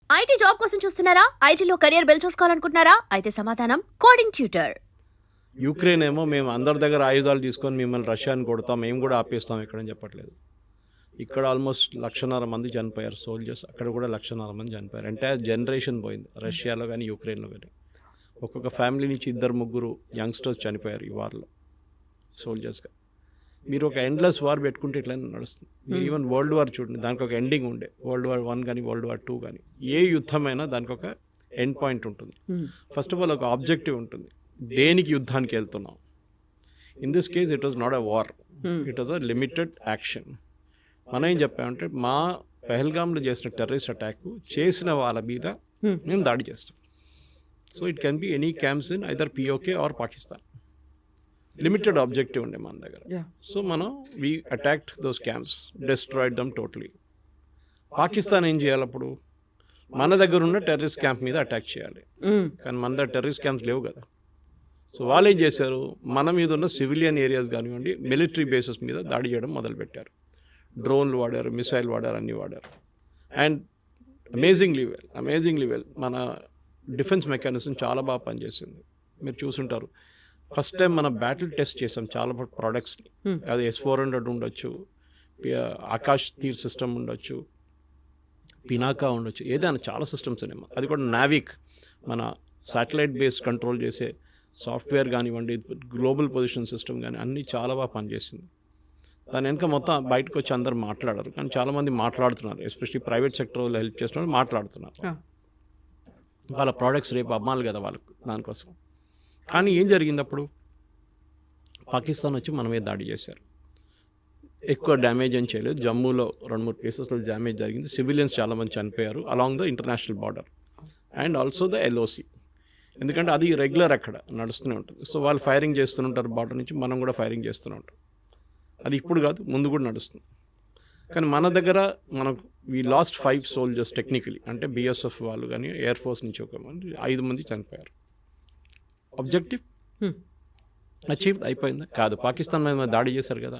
IT job కోసం చూస్తున్నారా? ఐటీలో కెరియర్ బిల్డ్ చూసుకోవాలనుకుంటున్నారా? అయితే సమాధానం కోడింగ్ ట్యూటర్. యుక్రెయిన్ ఏమో మేము అందరి దగ్గర ఆయుధాలు తీసుకొని మిమ్మల్ని రష్యాని కొడతాం, మేము కూడా ఆపేస్తాం ఎక్కడని చెప్పట్లేదు. ఇక్కడ ఆల్మోస్ట్ 1,500,000 మంది చనిపోయారు సోల్జర్స్, అక్కడ కూడా 1,500,000 మంది చనిపోయారు. ఎంటైర్ జనరేషన్ పోయింది రష్యాలో కానీ యుక్రెయిన్లో కానీ. ఒక్కొక్క ఫ్యామిలీ నుంచి 2-3 యంగ్స్టర్స్ చనిపోయారు ఈ వార్లో సోల్జర్స్గా. మీరు ఒక ఎండ్లెస్ వార్ పెట్టుకుంటే ఇట్లనే నడుస్తుంది. మీరు ఈవెన్ వరల్డ్ వార్ చూడండి, దానికి ఒక ఎండింగ్ ఉండే. వరల్డ్ వార్ 1 కానీ వరల్డ్ వార్ 2 కానీ ఏ యుద్ధమైనా దానికి ఒక ఎండ్ పాయింట్ ఉంటుంది. ఫస్ట్ ఆఫ్ ఆల్ ఒక ఆబ్జెక్టివ్ ఉంటుంది, దేనికి యుద్ధానికి వెళ్తున్నాం. In this case it was not a war, it was a limited action. మనం ఏం చెప్పామంటే మా పెహల్గామ్లో చేసిన టెర్రరిస్ట్ అటాక్ చేసిన వాళ్ళ మీద మేము దాడి చేస్తాం. So it can be any camps in either POK or Pakistan. Limited objective ఉండే మన దగ్గర. సో మనం we attacked those camps, destroyed them totally. Pakistan ఏం చేయాలి అప్పుడు? మన దగ్గర ఉన్న టెర్రరిస్ట్ క్యాంప్ మీద అటాక్ చేయాలి. కానీ మన దగ్గర టెర్రరిస్ట్ క్యాంప్స్ లేవు కదా. సో వాళ్ళు ఏం చేశారు, మన మీద ఉన్న సివిలియన్ ఏరియాస్ కానివ్వండి, మిలిటరీ బేసెస్ మీద దాడి చేయడం మొదలుపెట్టారు. డ్రోన్లు వాడారు, మిసైల్ వాడారు, అన్నీ వాడారు. అండ్ అమేజింగ్లీ వెల్ మన డిఫెన్స్ మెకానిజం చాలా బాగా పనిచేసింది. మీరు చూసుంటారు, ఫస్ట్ టైం మనం బ్యాటిల్ టెస్ట్ చేసాం చాలా ప్రోడక్ట్స్ని. అది S-400 ఉండొచ్చు, ఆకాష్ తీర్ సిస్టమ్ ఉండొచ్చు, పినాకా ఉండొచ్చు, ఏదైనా చాలా సిస్టమ్స్ ఉన్నాయి. అది కూడా నావిక్ మన శాటిలైట్ బేస్ కంట్రోల్ చేసే సాఫ్ట్వేర్ కానివ్వండి, గ్లోబల్ పొజిషన్ సిస్టమ్ కానీ అన్నీ చాలా బాగా పనిచేసింది. దాని వెనుక మొత్తం బయటకు వచ్చి అందరు మాట్లాడారు, కానీ చాలామంది మాట్లాడుతున్నారు, ఎస్పెషల్లీ ప్రైవేట్ సెక్టర్ వాళ్ళు హెల్ప్ చేస్తున్నారు, మాట్లాడుతున్నారు. వాళ్ళ ప్రోడక్ట్స్ రేపు అమ్మాలి కదా వాళ్ళకు, దానికోసం. కానీ ఏం జరిగింది అప్పుడు? పాకిస్తాన్ వచ్చి మన మీద దాడి చేశారు. ఎక్కువ డ్యామేజ్ ఏం చేయలేదు. జమ్మూలో 2-3 ప్లేసెస్లో డ్యామేజ్ జరిగింది. సివిలియన్స్ చాలామంది చనిపోయారు along the international border and also the LOC. ఎందుకంటే అది రెగ్యులర్ అక్కడ నడుస్తూనే ఉంటుంది. సో వాళ్ళు ఫైరింగ్ చేస్తుంటారు బార్డర్ నుంచి, మనం కూడా ఫైరింగ్ చేస్తూనే ఉంటాం. అది ఇప్పుడు కాదు, ముందు కూడా నడుస్తుంది. కానీ మన దగ్గర మనకు వీ లాస్ట్ 5 సోల్జర్స్ టెక్నికలీ, అంటే BSF వాళ్ళు కానీ ఎయిర్ ఫోర్స్ నుంచి ఒక 5 మంది చనిపోయారు. ఆబ్జెక్టివ్ అచీవ్ అయిపోయిందా? కాదు. పాకిస్తాన్ మీద దాడి చేశారు కదా,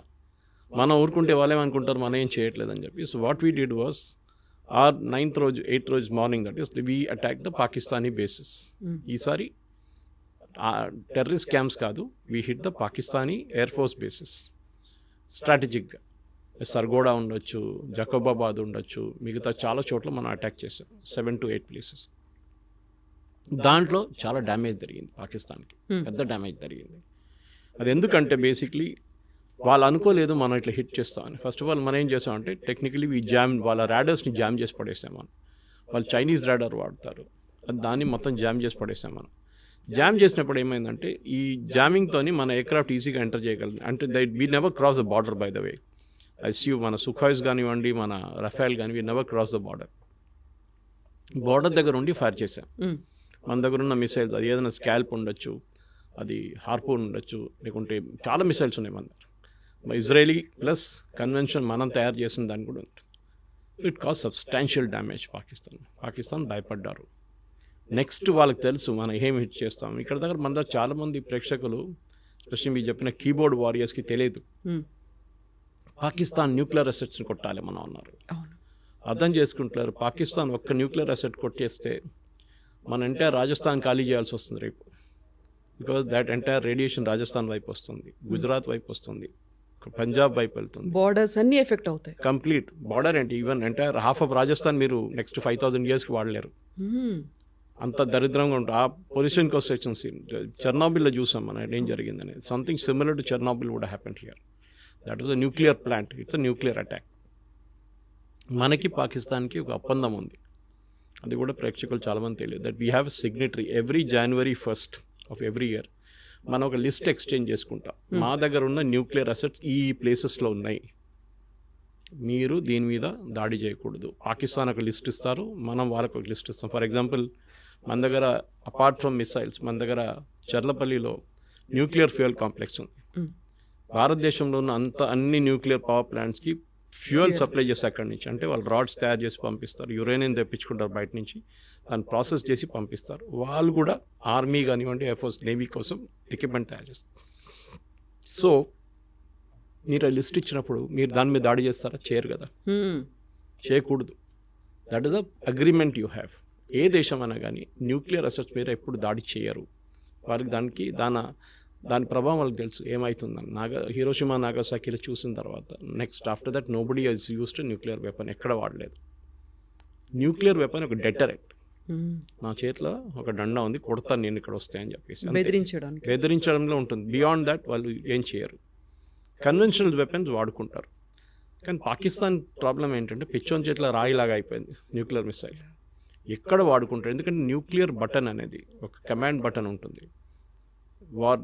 మనం ఊరుకుంటే వాళ్ళేమనుకుంటారు మనం ఏం చేయట్లేదని చెప్పి. So what we did was our 8th రోజు morning, that is we attack the Pakistani bases. ఈసారి టెర్రరిస్ట్ క్యాంప్స్ కాదు, we hit the Pakistani air force bases స్ట్రాటజిక్గా. సర్గోడా ఉండొచ్చు, జకోబాబాద్ ఉండొచ్చు, మిగతా చాలా చోట్ల మనం అటాక్ చేసాం. 7 to 8 ప్లేసెస్. దాంట్లో చాలా డ్యామేజ్ జరిగింది పాకిస్తాన్కి, పెద్ద డ్యామేజ్ జరిగింది. అది ఎందుకంటే బేసిక్లీ వాళ్ళు అనుకోలేదు మనం ఇట్లా హిట్ చేస్తామని. ఫస్ట్ ఆఫ్ ఆల్ మనం ఏం చేసామంటే టెక్నికలీ వాళ్ళ ర్యాడర్స్ని జామ్ చేసి పడేసాం మనం. వాళ్ళు చైనీస్ ర్యాడర్ వాడతారు, అది దాన్ని మొత్తం జామ్ చేసి పడేసాం మనం. జామ్ చేసినప్పుడు ఏమైందంటే ఈ జామింగ్తోని మన ఎయిర్క్రాఫ్ట్ ఈజీగా ఎంటర్ చేయగలం. అంటే we never cross the border by the way. ICU మన సుఖాయిస్ కానివ్వండి, మన రఫేల్ కానీ, we never cross the border. Border దగ్గర ఉండి ఫైర్ చేసాం. మన దగ్గర ఉన్న మిసైల్స్, అది ఏదైనా స్కాల్ప్ ఉండొచ్చు, అది హార్పూన్ ఉండొచ్చు, లేకుంటే చాలా మిసైల్స్ ఉన్నాయి మన దగ్గర. ఇజ్రాయలీ ప్లస్ కన్వెన్షన్ మనం తయారు చేసిన దాన్ని కూడా ఉంటుంది. It cause substantial damage. Pakistan భయపడ్డారు. నెక్స్ట్ వాళ్ళకి తెలుసు మనం ఏం హిట్ చేస్తాం. ఇక్కడ దగ్గర మన దగ్గర చాలామంది ప్రేక్షకులు, స్పెషల్లీ మీరు చెప్పిన కీబోర్డ్ వారియర్స్కి తెలియదు పాకిస్తాన్ న్యూక్లియర్ అసెట్స్ని కొట్టాలి మనం అన్నారు. అర్థం చేసుకుంటారు, పాకిస్తాన్ ఒక్క న్యూక్లియర్ అసెట్ కొట్టేస్తే మన ఎంటైర్ రాజస్థాన్ ఖాళీ చేయాల్సి వస్తుంది రేపు. Because that entire radiation Rajasthan వైపు వస్తుంది, గుజరాత్ వైపు వస్తుంది, పంజాబ్ వైపు వెళ్తుంది. బార్డర్స్ అన్ని ఎఫెక్ట్ అవుతాయి. కంప్లీట్ బార్డర్ ఏంటి, even entire half of Rajasthan మీరు నెక్స్ట్ 5,000 yearsకి వాడలేరు. అంత దరిద్రంగా ఉంటుంది. ఆ పొజిషన్కి వస్తే చెర్నోబిల్లో చూసాం మనం ఏం జరిగిందని. Something similar to Chernobyl would happen here. That was a nuclear plant, it's a nuclear attack. మనకి పాకిస్తాన్కి ఒక ఒప్పందం ఉంది, అది కూడా ప్రేక్షకులు చాలామంది తెలియదు. That we have signatory every January 1st of every year మనం ఒక లిస్ట్ ఎక్స్చేంజ్ చేసుకుంటాం. మా దగ్గర ఉన్న న్యూక్లియర్ అసెట్స్ ఈ ప్లేసెస్లో ఉన్నాయి, మీరు దీని మీద దాడి చేయకూడదు. పాకిస్తాన్ ఒక లిస్ట్ ఇస్తారు, మనం వాళ్ళకు ఒక లిస్ట్ ఇస్తాం. ఫర్ ఎగ్జాంపుల్ మన దగ్గర అపార్ట్ ఫ్రమ్ మిసైల్స్ మన దగ్గర చర్లపల్లిలో న్యూక్లియర్ ఫ్యూయల్ కాంప్లెక్స్ ఉంది. భారతదేశంలో ఉన్న అన్ని న్యూక్లియర్ పవర్ ప్లాంట్స్కి ఫ్యూయల్ సప్లై చేసి అక్కడి నుంచి, అంటే వాళ్ళు రాడ్స్ తయారు చేసి పంపిస్తారు, యురేనియం తెప్పించుకుంటారు బయట నుంచి, దాన్ని ప్రాసెస్ చేసి పంపిస్తారు. వాళ్ళు కూడా ఆర్మీ కానివ్వండి, ఎయిర్ ఫోర్స్, నేవీ కోసం ఎక్విప్మెంట్ తయారు చేస్తారు. సో మీరు లిస్ట్ ఇచ్చినప్పుడు మీరు దాని మీద దాడి చేస్తారా? చేయరు కదా, చేయకూడదు. That is the agreement you have. ఏ దేశం అయినా కానీ న్యూక్లియర్ అసెట్స్ మీద ఎప్పుడు దాడి చేయరు. వారికి దాని ప్రభావం వాళ్ళకి తెలుసు ఏమవుతుందని. హిరోషిమా నాగసాకిలో చూసిన తర్వాత next after that nobody has used nuclear weapon, ఎక్కడ వాడలేదు. న్యూక్లియర్ వెపన్ ఒక డెటరెంట్. నా చేతిలో ఒక డండా ఉంది, కొడతాను నేను ఇక్కడ వస్తాయని చెప్పేసి బెదిరించడంలో ఉంటుంది. బియాండ్ దట్ వాళ్ళు ఏం చేయరు. కన్వెన్షనల్ వెపన్స్ వాడుకుంటారు. కానీ పాకిస్తాన్ ప్రాబ్లం ఏంటంటే పిచ్చోన్ చేతిలో రాయిలాగా అయిపోయింది న్యూక్లియర్ మిసైల్. ఎక్కడ వాడుకుంటారు? ఎందుకంటే న్యూక్లియర్ బటన్ అనేది ఒక కమాండ్ బటన్ ఉంటుంది.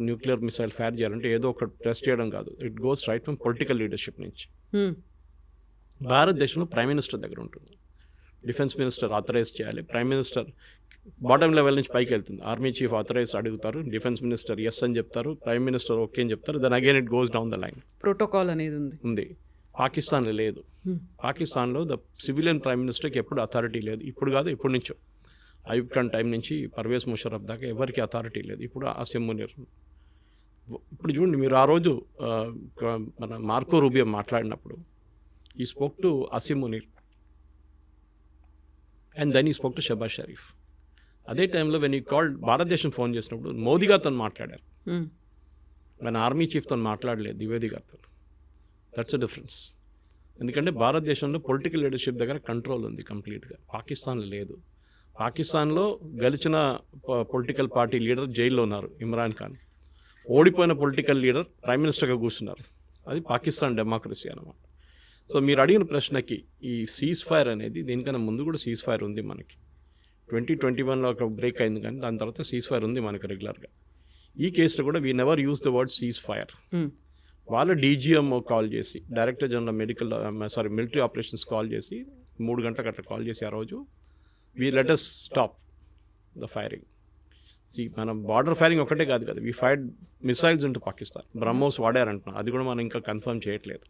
న్యూక్లియర్ మిసైల్ ఫైర్ చేయాలంటే ఏదో ఒక టెస్ట్ చేయడం కాదు, it goes right from political leadership నుంచి. భారతదేశంలో ప్రైమ్ మినిస్టర్ దగ్గర ఉంటుంది. డిఫెన్స్ మినిస్టర్ ఆథరైజ్ చేయాలి, ప్రైమ్ మినిస్టర్ బాటమ్ లెవెల్ నుంచి పైకి వెళ్తుంది. ఆర్మీ చీఫ్ ఆథరైజ్ అడుగుతారు, డిఫెన్స్ మినిస్టర్ ఎస్ అని చెప్తారు, ప్రైమ్ మినిస్టర్ ఓకే అని చెప్తారు. Then again it goes down the line. Protocol అనేది ఉంది. పాకిస్తాన్లో లేదు. పాకిస్తాన్లో ద సివిలియన్ ప్రైమ్ మినిస్టర్కి ఎప్పుడు అథారిటీ లేదు. ఇప్పుడు కాదు, ఇప్పటి నుంచో అయూబ్ ఖాన్ టైం నుంచి పర్వేజ్ ముషరఫ్ దాకా ఎవరికి అథారిటీ లేదు. ఇప్పుడు అసిమ్ మునీర్. ఇప్పుడు చూడండి, మీరు ఆ రోజు మన మార్కో రూబియో మాట్లాడినప్పుడు he spoke to Asim Munir and then he spoke to Shahbaz Sharif. అదే టైంలో వెన్ ఈ కాల్డ్ భారతదేశం ఫోన్ చేసినప్పుడు మోదీ గారితో మాట్లాడారు, మన ఆర్మీ చీఫ్తో మాట్లాడలేదు, ద్వివేది గారితో. That's a difference. ఎందుకంటే భారతదేశంలో పొలిటికల్ లీడర్షిప్ దగ్గర కంట్రోల్ ఉంది కంప్లీట్గా, పాకిస్తాన్లో లేదు. పాకిస్తాన్లో గెలిచిన పొలిటికల్ పార్టీ లీడర్ జైల్లో ఉన్నారు, ఇమ్రాన్ ఖాన్. ఓడిపోయిన పొలిటికల్ లీడర్ ప్రైమ్ మినిస్టర్గా కూర్చున్నారు. అది పాకిస్తాన్ డెమోక్రసీ అన్నమాట. సో మీరు అడిగిన ప్రశ్నకి ఈ సీజ్ ఫైర్ అనేది, దీనికన్నా ముందు కూడా సీజ్ ఫైర్ ఉంది మనకి. 2021లో ఒక బ్రేక్ అయింది, కానీ దాని తర్వాత సీజ్ ఫైర్ ఉంది మనకి రెగ్యులర్గా. ఈ కేసులో కూడా we never use the word ceasefire. వాళ్ళ డీజీఎంఓ కాల్ చేసి, director general military operations call చేసి 3 గంటలకు అట్లా కాల్ చేసి ఆ రోజు let us stop the firing. మనం బార్డర్ ఫైరింగ్ ఒకటే కాదు కదా, we fired missiles into Pakistan. BrahMos వాడారంటున్నాం, అది కూడా మనం ఇంకా కన్ఫర్మ్ చేయట్లేదు.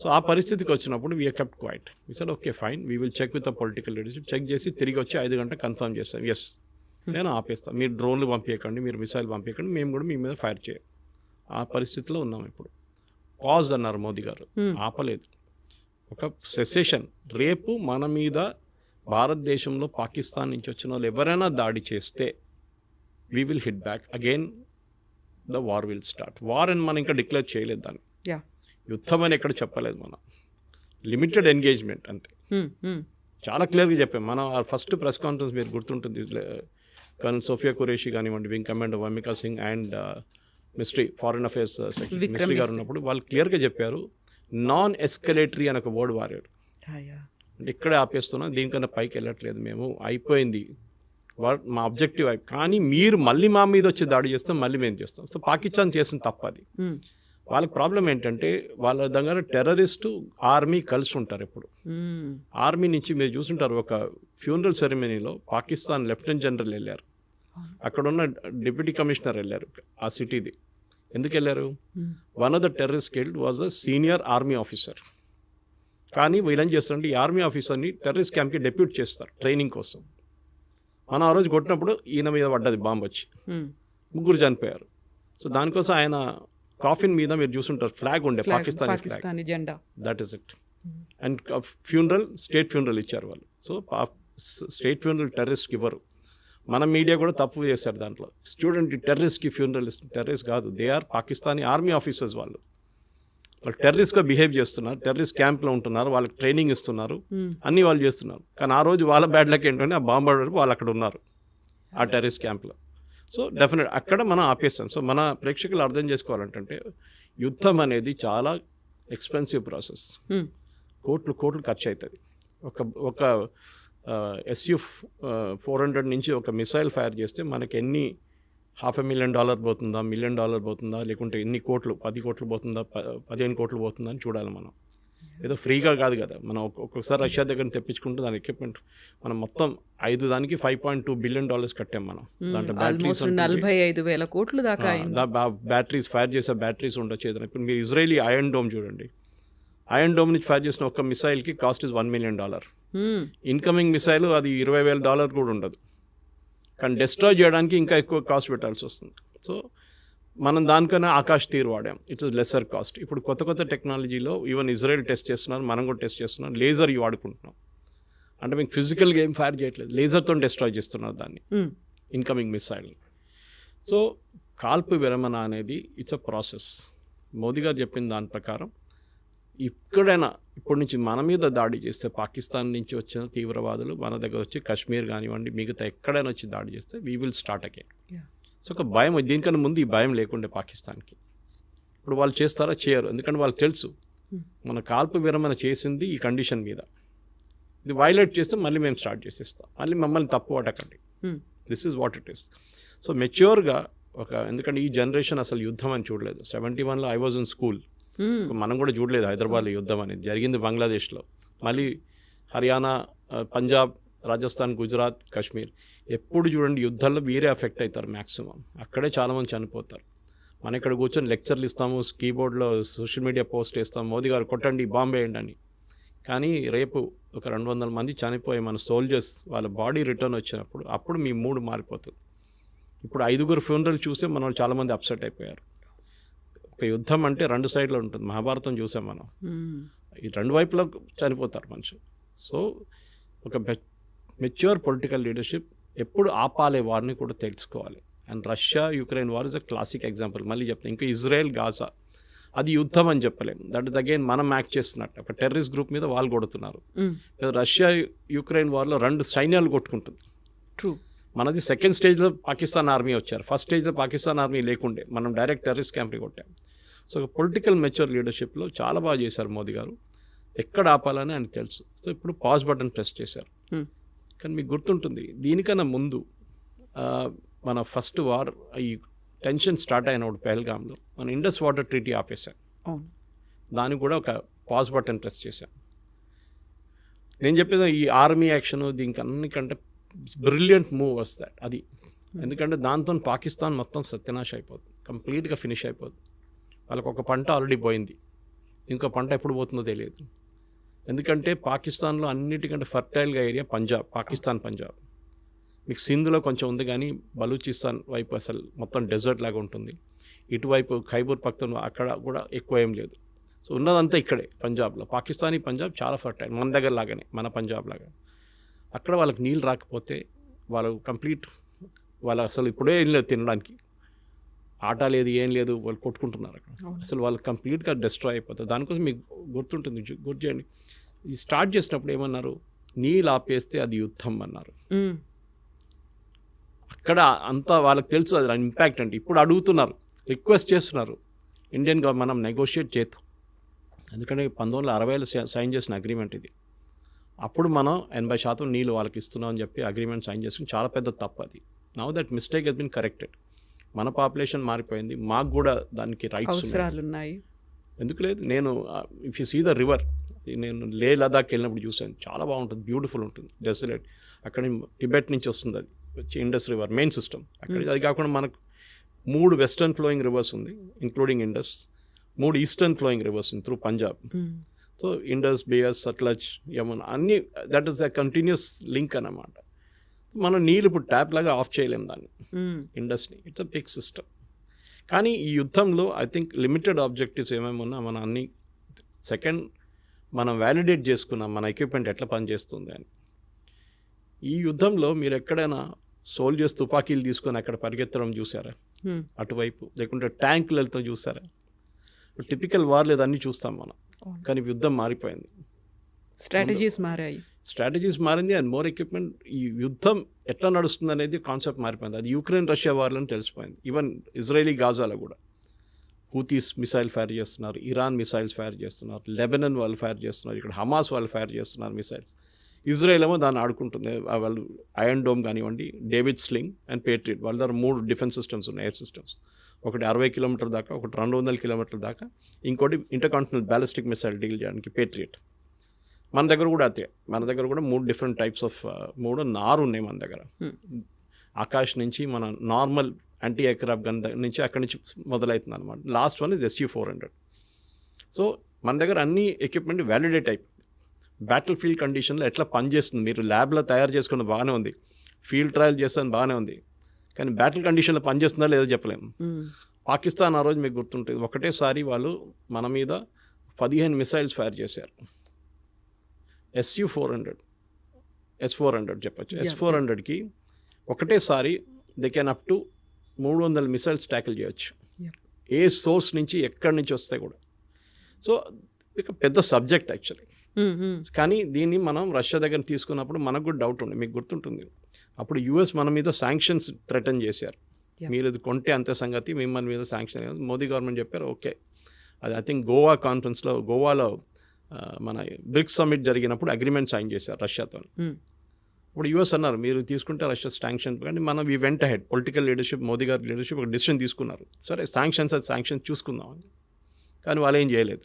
సో ఆ పరిస్థితికి వచ్చినప్పుడు we are kept quiet. We said okay fine, we will check with the political leadership. Check చేసి తిరిగి వచ్చి 5 గంటలకు కన్ఫర్మ్ చేస్తాం, ఎస్ నేను ఆపేస్తాను, మీరు డ్రోన్లు పంపించకండి, మీరు మిసైల్ పంపించకండి, మేము కూడా మీ మీద ఫైర్ చేయం. ఆ పరిస్థితిలో ఉన్నాం ఇప్పుడు. పాజ్ అన్నారు మోదీ గారు, ఆపలేదు. ఒక సెసేషన్. రేపు మన మీద భారతదేశంలో పాకిస్తాన్ నుంచి వచ్చిన వాళ్ళు ఎవరైనా దాడి చేస్తే we will hit back again, the war will start. War అని మనం ఇంకా డిక్లేర్ చేయలేదు దాన్ని, యుద్ధం అని ఎక్కడ చెప్పలేదు. మనం లిమిటెడ్ ఎంగేజ్మెంట్ అంతే. చాలా క్లియర్గా చెప్పాం. మన ఫస్ట్ ప్రెస్ కాన్ఫరెన్స్ మీరు గుర్తుంటుంది, కర్నల్ సోఫియా ఖురేషి కానివ్వండి, wing commander Vyomika Singh and foreign affairs secretary mystery గారు ఉన్నప్పుడు వాళ్ళు క్లియర్గా చెప్పారు, నాన్ ఎస్కలేటరీ అని ఒక వర్డ్ వాడారు. అంటే ఇక్కడే ఆపేస్తున్నా, దీనికన్నా పైకి వెళ్ళట్లేదు, మేము అయిపోయింది, మా ఆబ్జెక్టివ్ కానీ మీరు మళ్ళీ మా మీద వచ్చి దాడి చేస్తాం, మళ్ళీ మేము చేస్తాం. సో పాకిస్తాన్ చేసిన తప్పది. వాళ్ళకి ప్రాబ్లం ఏంటంటే వాళ్ళ దగ్గర టెర్రరిస్టు ఆర్మీ కలిసి ఉంటారు. ఎప్పుడు ఆర్మీ నుంచి మీరు చూసుంటారు, ఒక ఫ్యూనరల్ సెరమనీలో పాకిస్తాన్ లెఫ్టినెంట్ జనరల్ వెళ్ళారు, అక్కడున్న డిప్యూటీ కమిషనర్ వెళ్ళారు ఆ సిటీది. ఎందుకు వెళ్ళారు? One of the terrorist killed was a senior army officer. కానీ వీళ్ళేం చేస్తారంటే ఈ ఆర్మీ ఆఫీసర్ని టెర్రరిస్ట్ క్యాంప్కి డెప్యూట్ చేస్తారు ట్రైనింగ్ కోసం. మనం ఆ రోజు కొట్టినప్పుడు ఈయన మీద పడ్డది బాంబు వచ్చి, 3 చనిపోయారు. సో దానికోసం ఆయన కాఫిన్ మీద మీరు చూసుంటారు ఫ్లాగ్ ఉండే, పాకిస్తానీ జెండా. That is it. And funeral, state funeral ఇచ్చారు వాళ్ళు. సో స్టేట్ ఫ్యూనరల్ టెర్రరిస్ట్కి ఇవ్వరు. మన మీడియా కూడా తప్పు చేశారు దాంట్లో. స్టూడెంట్ టెర్రరిస్ట్కి ఫ్యూనరల్ ఇస్తుంది, టెర్రరిస్ట్ కాదు, they are Pakistani army officers. వాళ్ళు టెర్రరిస్ట్గా బిహేవ్ చేస్తున్నారు, టెర్రరిస్ట్ క్యాంప్లో ఉంటున్నారు, వాళ్ళకి ట్రైనింగ్ ఇస్తున్నారు, అన్నీ వాళ్ళు చేస్తున్నారు. కానీ ఆ రోజు వాళ్ళ బ్యాడ్ లక్ ఏంటంటే ఆ బాంబ్ వరకు వాళ్ళు అక్కడ ఉన్నారు ఆ టెర్రరిస్ట్ క్యాంప్లో. సో డెఫినెట్ అక్కడ మనం ఆపేస్తాం. సో మన ప్రేక్షకులు అర్థం చేసుకోవాలంటే యుద్ధం అనేది చాలా ఎక్స్పెన్సివ్ ప్రాసెస్, కోట్లు ఖర్చు అవుతుంది. ఒక SU-400 నుంచి ఒక మిసైల్ ఫైర్ చేస్తే మనకి ఎన్ని $500,000 పోతుందా, $1 million పోతుందా, లేకుంటే ఎన్ని కోట్లు, 10 కోట్లు పోతుందా, 15 కోట్లు పోతుందా అని చూడాలి. మనం ఏదో ఫ్రీగా కాదు కదా, మనం ఒక్కొక్కసారి రష్యా దగ్గర తెప్పించుకుంటే దాని ఎక్విప్మెంట్ మనం మొత్తం 5 దానికి $5.2 billion కట్టాం మనం. దాంట్లో బ్యాటరీస్ 45,000 కోట్లు దాకా, బ్యాటరీస్ ఫైర్ చేసే బ్యాటరీస్ ఉండొచ్చు. ఏదైనా ఇప్పుడు మీరు ఇజ్రాయలీ ఐరన్ డోమ్ చూడండి, ఐరన్ డోమ్ నుంచి ఫైర్ చేసిన ఒక మిసైల్కి cost is $1 million. Incoming missile అది $20,000 కూడా ఉండదు, కానీ డిస్ట్రాయ్ చేయడానికి ఇంకా ఎక్కువ కాస్ట్ పెట్టాల్సి వస్తుంది. సో మనం దానికన్నా ఆకాష్ తీర్ వాడాం, ఇట్స్ లెసర్ కాస్ట్. ఇప్పుడు కొత్త టెక్నాలజీలో ఈవెన్ ఇజ్రాయెల్ టెస్ట్ చేస్తున్నారు, మనం కూడా టెస్ట్ చేస్తున్నాం, లేజర్ వాడుకుంటున్నాం. అంటే మీకు ఫిజికల్గా ఏం ఫైర్ చేయట్లేదు, లేజర్తో డిస్ట్రాయ్ చేస్తున్నారు దాన్ని, ఇన్కమింగ్ మిసైల్. సో కాల్పు విరమణ అనేది ఇట్స్ అ ప్రాసెస్. మోదీ గారు చెప్పిన దాని ప్రకారం ఇక్కడైనా ఇప్పటి నుంచి మన మీద దాడి చేస్తే, పాకిస్తాన్ నుంచి వచ్చిన తీవ్రవాదులు మన దగ్గర వచ్చి కాశ్మీర్ కానివ్వండి మిగతా ఎక్కడైనా వచ్చి దాడి చేస్తే we will start again. So ఒక భయం, దీనికన్నా ముందు ఈ భయం లేకుండే పాకిస్తాన్కి. ఇప్పుడు వాళ్ళు చేస్తారా? చేయరు. ఎందుకంటే వాళ్ళకి తెలుసు మన కాల్పు విరమణ చేసింది ఈ కండిషన్ మీద, ఇది వైలేట్ చేస్తే మళ్ళీ మేము స్టార్ట్ చేసేస్తాం, మళ్ళీ మమ్మల్ని తప్పు పట్టకండి. This is what it is. So మెచ్యూర్గా ఎందుకంటే ఈ జనరేషన్ అసలు యుద్ధం అని చూడలేదు. 71లో ఐ వాజ్ ఇన్ స్కూల్, మనం కూడా చూడలేదు హైదరాబాద్లో యుద్ధం అనేది. జరిగింది బంగ్లాదేశ్లో, మళ్ళీ హర్యానా, పంజాబ్, రాజస్థాన్, గుజరాత్, కాశ్మీర్. ఎప్పుడు చూడండి యుద్ధాల్లో వీరే ఎఫెక్ట్ అవుతారు మ్యాక్సిమం, అక్కడే చాలామంది చనిపోతారు. మన ఇక్కడ కూర్చొని లెక్చర్లు ఇస్తాము, కీబోర్డ్లో సోషల్ మీడియా పోస్ట్ చేస్తాము, మోదీ గారు కొట్టండి, బాంబు వేయండి అని. కానీ రేపు ఒక 200 మంది చనిపోయి మన సోల్జర్స్ వాళ్ళ బాడీ రిటర్న్ వచ్చినప్పుడు అప్పుడు మీ మూడు మారిపోతుంది. ఇప్పుడు 5 ఫ్యూనరల్ చూసే మనం చాలామంది అప్సెట్ అయిపోయారు. ఒక యుద్ధం అంటే 2 సైడ్లో ఉంటుంది, మహాభారతం చూసాం మనం, ఈ 2 వైపులో చనిపోతారు మనుషులు. సో ఒక మెచ్యూర్ పొలిటికల్ లీడర్షిప్ ఎప్పుడు ఆపాలే వారిని కూడా తెలుసుకోవాలి. And Russia Ukraine war is a classic example. మళ్ళీ చెప్తాను, ఇంకా ఇజ్రాయెల్ గాజా అది యుద్ధం అని చెప్పలేము, దట్ ఇస్ అగైన్ మనం యాక్ట్ చేస్తున్నట్టు. ఒక టెర్రరిస్ట్ గ్రూప్ మీద వాళ్ళు కొడుతున్నారు. రష్యా యుక్రెయిన్ వార్లో 2 సైన్యాలు కొట్టుకుంటుంది. ట్రూ. మనది సెకండ్ స్టేజ్లో పాకిస్తాన్ ఆర్మీ వచ్చారు, ఫస్ట్ స్టేజ్లో పాకిస్తాన్ ఆర్మీ లేకుండే, మనం డైరెక్ట్ టెర్రరిస్ట్ క్యాంప్ని కొట్టాం. సో పొలిటికల్ మెచ్యూర్ లీడర్షిప్లో చాలా బాగా చేశారు మోదీ గారు, ఎక్కడ ఆపాలని ఆయనకు తెలుసు. సో ఇప్పుడు పాజ్ బటన్ ప్రెస్ చేశారు. కానీ మీకు గుర్తుంటుంది, దీనికన్నా ముందు మన ఫస్ట్ వార్ ఈ టెన్షన్ స్టార్ట్ అయినప్పుడు పెహల్గామ్లో మన ఇండస్ వాటర్ ట్రీటీ ఆపేశాం, దానికి కూడా ఒక పాజ్ బటన్ ప్రెస్ చేశాం. నేను చెప్పేది ఈ ఆర్మీ యాక్షన్ దీనికి అన్నికంటే బ్రిలియంట్ మూవ్ వాస్ దట్ అది. ఎందుకంటే దాంతో పాకిస్తాన్ మొత్తం సత్యనాశ అయిపోతుంది, కంప్లీట్గా ఫినిష్ అయిపోతుంది. వాళ్ళకు ఒక పంట ఆల్రెడీ పోయింది, ఇంకో పంట ఎప్పుడు పోతుందో తెలియదు. ఎందుకంటే పాకిస్తాన్లో అన్నిటికంటే ఫర్టైల్గా ఏరియా పంజాబ్, పాకిస్తాన్ పంజాబ్. మీకు సింధ్లో కొంచెం ఉంది, కానీ బలూచిస్తాన్ వైపు అసలు మొత్తం డెజర్ట్ లాగా ఉంటుంది. ఇటువైపు ఖైబర్ పఖ్తూన్ఖ్వా అక్కడ కూడా ఎక్కువ ఏం లేదు. సో ఉన్నదంతా ఇక్కడే పంజాబ్లో. పాకిస్తానీ పంజాబ్ చాలా ఫర్టైల్, మన దగ్గర లాగానే, మన పంజాబ్ లాగా. అక్కడ వాళ్ళకి నీళ్ళు రాకపోతే వాళ్ళు కంప్లీట్, వాళ్ళు అసలు ఇప్పుడే ఏం లేదు తినడానికి, ఆట లేదు, ఏం లేదు, వాళ్ళు కొట్టుకుంటున్నారు అక్కడ. అసలు వాళ్ళు కంప్లీట్గా డిస్ట్రాయ్ అయిపోతారు. దానికోసం మీకు గుర్తుంటుంది, గుర్తు చేయండి, ఈ స్టార్ట్ చేసినప్పుడు ఏమన్నారు, నీళ్ళు ఆపేస్తే అది యుద్ధం అన్నారు. అక్కడ అంతా వాళ్ళకి తెలుసు అది ఇంపాక్ట్ అంటే. ఇప్పుడు అడుగుతున్నారు, రిక్వెస్ట్ చేస్తున్నారు ఇండియన్ గవర్నమెంట్, మనం నెగోషియేట్ చేద్దాం. ఎందుకంటే 1960లో సైన్ చేసిన అగ్రిమెంట్ ఇది. అప్పుడు మనం 80% నీళ్ళు వాళ్ళకి ఇస్తున్నాం అని చెప్పి అగ్రిమెంట్ సైన్ చేసుకుని చాలా పెద్ద తప్పు అది. Now that mistake has been corrected. మన పాపులేషన్ మారిపోయింది, మాకు కూడా దానికి రైట్స్ ఉన్నాయి. ఎందుకు లేదు? నేను if you see the river, నేను లే లదాఖ్ వెళ్ళినప్పుడు చూసాను, చాలా బాగుంటుంది, బ్యూటిఫుల్ ఉంటుంది, డెసలేట్. అక్కడ టిబెట్ నుంచి వస్తుంది అది వచ్చి ఇండస్ రివర్ మెయిన్ సిస్టమ్ అక్కడ. అది కాకుండా మనకు 3 వెస్టర్న్ ఫ్లోయింగ్ రివర్స్ ఉంది including Indus, 3 eastern flowing rivers ఉంది త్రూ పంజాబ్. సో ఇండస్, బియస్, సట్లజ్, యమున అన్నీ, that is the continuous link అన్నమాట. మనం నీళ్ళు ఇప్పుడు ట్యాప్ లాగా ఆఫ్ చేయలేము దాన్ని, ఇండస్ని. It's a big system. కానీ ఈ యుద్ధంలో ఐ థింక్ లిమిటెడ్ ఆబ్జెక్టివ్స్ ఏమేమి ఉన్నా మన అన్ని సెకండ్ మనం వ్యాలిడేట్ చేసుకున్నాం మన ఎక్విప్మెంట్ ఎట్లా పనిచేస్తుంది అని. ఈ యుద్ధంలో మీరు ఎక్కడైనా సోల్జర్స్ తుపాకీలు తీసుకొని అక్కడ పరిగెత్తడం చూసారా అటువైపు, లేకుంటే ట్యాంకులు వెళ్తాం చూసారా? టిపికల్ వార్ లేదన్నీ చూస్తాం మనం, కానీ యుద్ధం మారిపోయింది, స్ట్రాటజీస్ మారాయి, స్ట్రాటజీస్ మారింది. And more equipment. ఈ యుద్ధం ఎట్లా నడుస్తుంది అనేది కాన్సెప్ట్ మారిపోయింది. అది యుక్రెయిన్ రష్యా వార్లో తెలుసిపోయింది. ఈవెన్ ఇజ్రాయలీ గాజాలో కూడా హూతీస్ మిసైల్ ఫైర్ చేస్తున్నారు, ఇరాన్ మిసైల్స్ ఫైర్ చేస్తున్నారు, లెబనన్ వాళ్ళు ఫైర్ చేస్తున్నారు, ఇక్కడ హమాస్ వాళ్ళు ఫైర్ చేస్తున్నారు మిసైల్స్. ఇజ్రాయెల్ ఏమో దాన్ని ఆడుకుంటుంది. వాళ్ళు ఐరన్ డోమ్ కానివ్వండి, డేవిడ్ స్లింగ్ అండ్ పేట్రియట్, వాళ్ళ దగ్గర 3 డిఫెన్స్ సిస్టమ్స్ ఉన్నాయి, ఎయిర్ సిస్టమ్స్. ఒకటి 60 కిలోమీటర్ దాకా, ఒకటి 200 కిలోమీటర్ల దాకా, ఇంకోటి ఇంటర్కాంటినెంటల్ బ్యాలిస్టిక్ మిసైల్ డీల్ చేయడానికి పేట్రియట్. మన దగ్గర కూడా అదే, మన దగ్గర కూడా 3 డిఫరెంట్ టైప్స్ ఆఫ్ 4 ఉన్నాయి మన దగ్గర. ఆకాష్ నుంచి మన నార్మల్ యాంటీ ఎయిర్క్రాఫ్ట్ గన్ నుంచి అక్కడి నుంచి మొదలవుతుంది అనమాట. Last one is SU-400. So మన దగ్గర అన్ని ఎక్విప్మెంట్ వ్యాలిడేట్ అయిపోయింది. బ్యాటిల్ ఫీల్డ్ కండిషన్లో ఎట్లా పనిచేస్తుంది, మీరు ల్యాబ్లో తయారు చేసుకున్న బాగానే ఉంది, ఫీల్డ్ ట్రయల్ చేస్తుంది బాగానే ఉంది, కానీ బ్యాటిల్ కండిషన్లో పనిచేస్తుందా లేదో చెప్పలేము. పాకిస్తాన్ ఆ రోజు మీకు గుర్తుంటుంది, ఒకటేసారి వాళ్ళు మన మీద 15 మిసైల్స్ ఫైర్ చేశారు. SU-400 S-400 చెప్పచ్చు. Yeah, S-400కి ఒకటేసారి they can up to 300 missiles tackle చేయొచ్చు. Yeah. ఏ సోర్స్ నుంచి ఎక్కడి నుంచి వస్తాయి కూడా. సో ఇది పెద్ద సబ్జెక్ట్ యాక్చువల్లీ. కానీ దీన్ని మనం రష్యా దగ్గర తీసుకున్నప్పుడు మనకు కూడా డౌట్ ఉంది. మీకు గుర్తుంటుంది, అప్పుడు యుఎస్ మన మీద శాంక్షన్స్ థ్రెటన్ చేశారు. Yeah. మీరు ఇది కొంటే అంతే సంగతి, మిమ్మల్ని మీద శాంక్షన్ అయ్యారు. మోదీ గవర్నమెంట్ చెప్పారు ఓకే. అది ఐ థింక్ గోవా కాన్ఫరెన్స్లో, గోవాలో మన బ్రిక్స్ సమ్మిట్ జరిగినప్పుడు అగ్రిమెంట్ సైన్ చేశారు రష్యాతో. ఇప్పుడు యుఎస్ అన్నారు మీరు తీసుకుంటే రష్యా శాంక్షన్, కానీ మనం we went head political leadership, Modi గారి లీడర్షిప్ ఒక డిసిషన్ తీసుకున్నారు. సరే శాంక్షన్ చూసుకుందామని. కానీ వాళ్ళు ఏం చేయలేదు.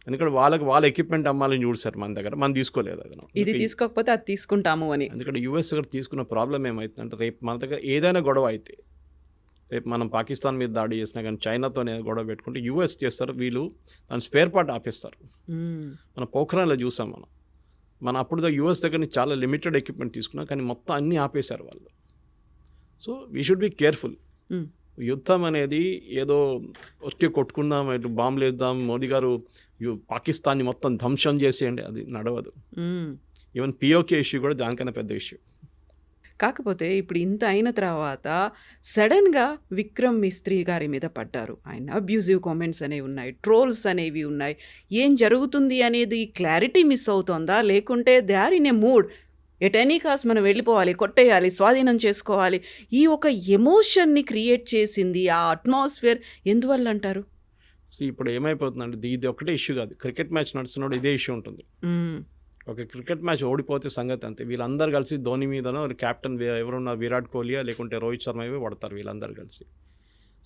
ఎందుకంటే వాళ్ళ ఎక్విప్మెంట్ అమ్మాలని చూసారు మన దగ్గర, మనం తీసుకోలేదు. అది ఇది తీసుకోకపోతే అది తీసుకుంటాము అని. ఎందుకంటే యూఎస్ దగ్గర తీసుకున్న ప్రాబ్లం ఏమవుతుందంటే, రేపు మన దగ్గర ఏదైనా గొడవ అయితే, రేపు మనం పాకిస్తాన్ మీద దాడి చేసినా కానీ చైనాతోనే గొడవ పెట్టుకుంటే యూఎస్ చేస్తారు, వీళ్ళు దాని స్పేర్ పార్ట్ ఆపేస్తారు. మన పోఖ్రాన్లో చూసాం మన అప్పుడు యూఎస్ దగ్గర నుంచి చాలా లిమిటెడ్ ఎక్విప్మెంట్ తీసుకున్నాం, కానీ మొత్తం అన్నీ ఆపేశారు వాళ్ళు. So we should be careful. యుద్ధం అనేది ఏదో వచ్చి కొట్టుకుందాం, ఇటు బాంబులు వేద్దాం, మోదీ గారు పాకిస్తాన్ని మొత్తం ధ్వంసం చేసేయండి, అది నడవదు. ఈవెన్ పిఓకే ఇష్యూ కూడా దానికన్నా పెద్ద ఇష్యూ. కాకపోతే ఇప్పుడు ఇంత అయిన తర్వాత సడన్గా విక్రమ్ మిస్త్రీ గారి మీద పడ్డారు. ఆయన అబ్యూజివ్ కామెంట్స్ అనేవి ఉన్నాయి, ట్రోల్స్ అనేవి ఉన్నాయి. ఏం జరుగుతుంది అనేది క్లారిటీ మిస్ అవుతోందా, లేకుంటే they are in a mood, at any cost మనం వెళ్ళిపోవాలి, కొట్టేయాలి, స్వాధీనం చేసుకోవాలి, ఈ ఒక ఎమోషన్ని క్రియేట్ చేసింది ఆ అట్మాస్ఫియర్ ఎందువల్ల అంటారు? ఇప్పుడు ఏమైపోతుందంటే ఇది ఒకటే ఇష్యూ కాదు, క్రికెట్ మ్యాచ్ నడుస్తున్నప్పుడు ఇదే ఇష్యూ ఉంటుంది. ఒక క్రికెట్ మ్యాచ్ ఓడిపోతే సంగతి అంతే, వీళ్ళందరూ కలిసి ధోని మీదనో క్యాప్టెన్ ఎవరున్నా విరాట్ కోహ్లీయా లేకుంటే రోహిత్ శర్మ ఇవే పడతారు వీళ్ళందరూ కలిసి.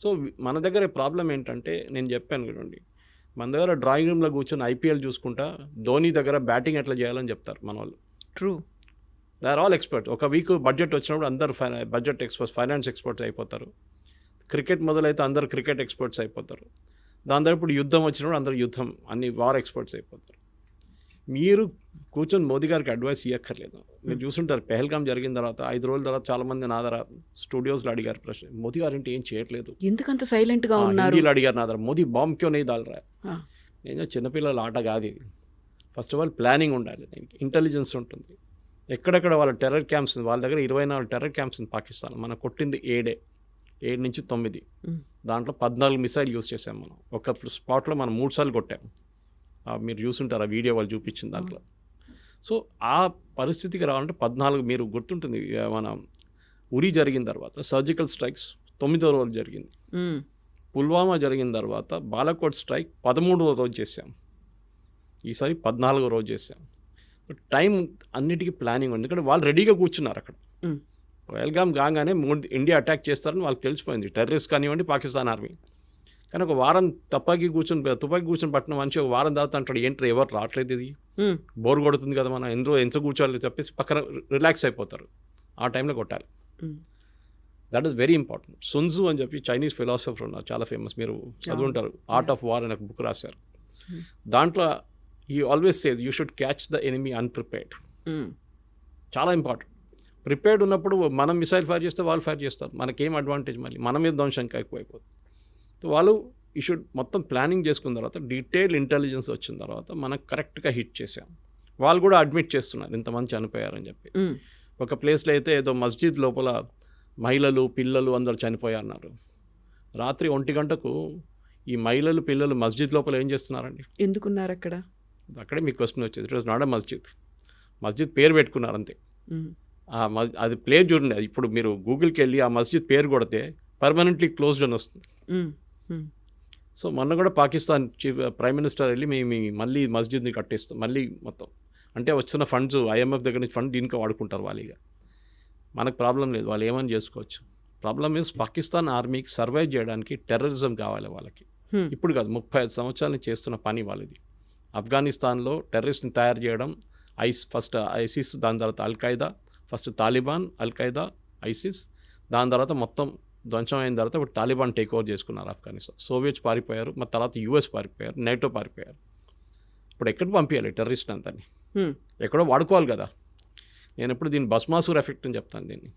సో మన దగ్గర ప్రాబ్లం ఏంటంటే, నేను చెప్పాను కదండి, మన దగ్గర డ్రాయింగ్ రూమ్లో కూర్చొని ఐపీఎల్ చూసుకుంటా ధోని దగ్గర బ్యాటింగ్ ఎట్లా చేయాలని చెప్తారు మన వాళ్ళు. True, they are all experts. ఒక వీక్ బడ్జెట్ వచ్చినప్పుడు అందరు బడ్జెట్ ఎక్స్పర్ట్స్, ఫైనాన్స్ ఎక్స్పర్ట్స్ అయిపోతారు. క్రికెట్ మొదలైతే అందరు క్రికెట్ ఎక్స్పర్ట్స్ అయిపోతారు. దాని తర్వాత ఇప్పుడు యుద్ధం వచ్చినప్పుడు అందరు యుద్ధం అన్ని వార్ ఎక్స్పర్ట్స్ అయిపోతారు. మీరు కూర్చొని మోదీ గారికి అడ్వైస్ ఇవ్వక్కర్లేదు. మీరు చూసుంటారు, పెహల్గాం జరిగిన తర్వాత 5 రోజుల తర్వాత చాలామంది నా దగ్గర స్టూడియోస్లో అడిగారు ప్రశ్న, మోదీ గారు అంటే ఏం చేయట్లేదు, ఎందుకంత సైలెంట్గా ఉన్నారు, హిందీలో అడిగారు నా దగ్గర, మోదీ బాంబ్ క్యో नहीं डाल रहा है. నేను చిన్నపిల్లల ఆట కాదు ఇది. ఫస్ట్ ఆఫ్ ఆల్ ప్లానింగ్ ఉండాలి, ఇంటెలిజెన్స్ ఉంటుంది. ఎక్కడెక్కడ వాళ్ళ టెర్రర్ క్యాంప్స్, వాళ్ళ దగ్గర 24 టెర్రర్ క్యాంప్స్ ఉంది పాకిస్తాన్. మనం కొట్టింది 7 నుంచి 9, దాంట్లో 14 మిసైల్ యూస్ చేసాం మనం. ఒక స్పాట్లో మనం 3 సార్లు కొట్టాం. మీరు చూసుంటారు ఆ వీడియో వాళ్ళు చూపించిన దాంట్లో. సో ఆ పరిస్థితికి రావాలంటే 14, మీరు గుర్తుంటుంది మన ఉరి జరిగిన తర్వాత సర్జికల్ స్ట్రైక్స్ 9వ రోజు జరిగింది. పుల్వామా జరిగిన తర్వాత బాలాకోట్ స్ట్రైక్ 13వ రోజు చేసాం. ఈసారి 14వ రోజు చేసాం. టైం అన్నిటికీ ప్లానింగ్ ఉంది, ఎందుకంటే వాళ్ళు రెడీగా కూర్చున్నారు అక్కడ. పహల్గాం కాగానే ఇండియా అటాక్ చేస్తారని వాళ్ళకి తెలిసిపోయింది, టెర్రరిస్ట్ కానివ్వండి పాకిస్తాన్ ఆర్మీ. కానీ ఒక వారం తుపాకీ కూర్చొని పట్టిన మనిషి ఒక వారం తర్వాత అంటాడు ఏంటి ఎవరు రావట్లేదు, ఇది బోర్ కొడుతుంది కదా, మనం ఎంత కూర్చోవాలి చెప్పేసి పక్కన రిలాక్స్ అయిపోతారు. ఆ టైంలో కొట్టాలి. That is very important. Sun Tzu అని చెప్పి చైనీస్ ఫిలాసఫర్ ఉన్నారు, చాలా ఫేమస్, మీరు చదువుంటారు, ఆర్ట్ ఆఫ్ వార్ అని ఒక బుక్ రాశారు. దాంట్లో ఈ always says you should catch the enemy unprepared. చాలా ఇంపార్టెంట్. ప్రిపేర్డ్ ఉన్నప్పుడు మనం మిసైల్ ఫైర్ చేస్తే వాళ్ళు ఫైర్ చేస్తారు, మనకేం అడ్వాంటేజ్, మళ్ళీ మన మీద ధ్వంసం ఎక్కువైపోతుంది. వాళ్ళు ఈ షుడ్ మొత్తం ప్లానింగ్ చేసుకున్న తర్వాత, డీటెయిల్ ఇంటెలిజెన్స్ వచ్చిన తర్వాత మనం కరెక్ట్గా హిట్ చేసాం. వాళ్ళు కూడా అడ్మిట్ చేస్తున్నారు ఇంతమంది చనిపోయారని చెప్పి. ఒక ప్లేస్లో అయితే ఏదో మస్జిద్ లోపల మహిళలు పిల్లలు అందరు చనిపోయారన్నారు. రాత్రి 1 గంటకు ఈ మహిళలు పిల్లలు మస్జిద్ లోపల ఏం చేస్తున్నారండి, ఎందుకున్నారు అక్కడ? అక్కడే మీకు క్వశ్చన్ వచ్చేది. ఇట్ వాజ్ నాట్ ఎ మస్జిద్ పేరు పెట్టుకున్నారు అంతే. అది ప్లేస్ చూడండి, అది ఇప్పుడు మీరు గూగుల్కి వెళ్ళి ఆ మస్జిద్ పేరు కొడితే పర్మనెంట్లీ క్లోజ్డ్ అని వస్తుంది. సో మొన్న కూడా పాకిస్తాన్ ప్రైమ్ మినిస్టర్ వెళ్ళి మేము మళ్ళీ మస్జిద్ని కట్టేస్తాం మళ్ళీ మొత్తం, అంటే వచ్చిన ఫండ్స్ ఐఎంఎఫ్ దగ్గర నుంచి ఫండ్ దీనికి వాడుకుంటారు వాళ్ళు. ఇక మనకు ప్రాబ్లం లేదు, వాళ్ళు ఏమని చేసుకోవచ్చు. ప్రాబ్లం ఈజ్ పాకిస్తాన్ ఆర్మీకి సర్వైవ్ చేయడానికి టెర్రరిజం కావాలి వాళ్ళకి. ఇప్పుడు కాదు, 35 సంవత్సరాల నుంచి చేస్తున్న పని వాళ్ళది. ఆఫ్ఘనిస్తాన్లో టెర్రరిస్ట్ని తయారు చేయడం, ఫస్ట్ ఐసిస్, దాని తర్వాత Al-Qaeda, first Taliban, Al-Qaeda, ISIS, దాని తర్వాత మొత్తం ధ్వంసం అయిన తర్వాత ఇప్పుడు తాలిబాన్ టేక్ ఓవర్ చేసుకున్నారు ఆఫ్ఘనిస్తాన్. సోవియట్స్ పారిపోయారు, మరి తర్వాత యుఎస్ పారిపోయారు, నేటో పారిపోయారు. ఇప్పుడు ఎక్కడికి పంపించాలి టెర్రరిస్ట్ అంతని? ఎక్కడో వాడుకోవాలి కదా. నేను ఎప్పుడు దీన్ని భస్మాసుర్ ఎఫెక్ట్ అని చెప్తాను. దీన్ని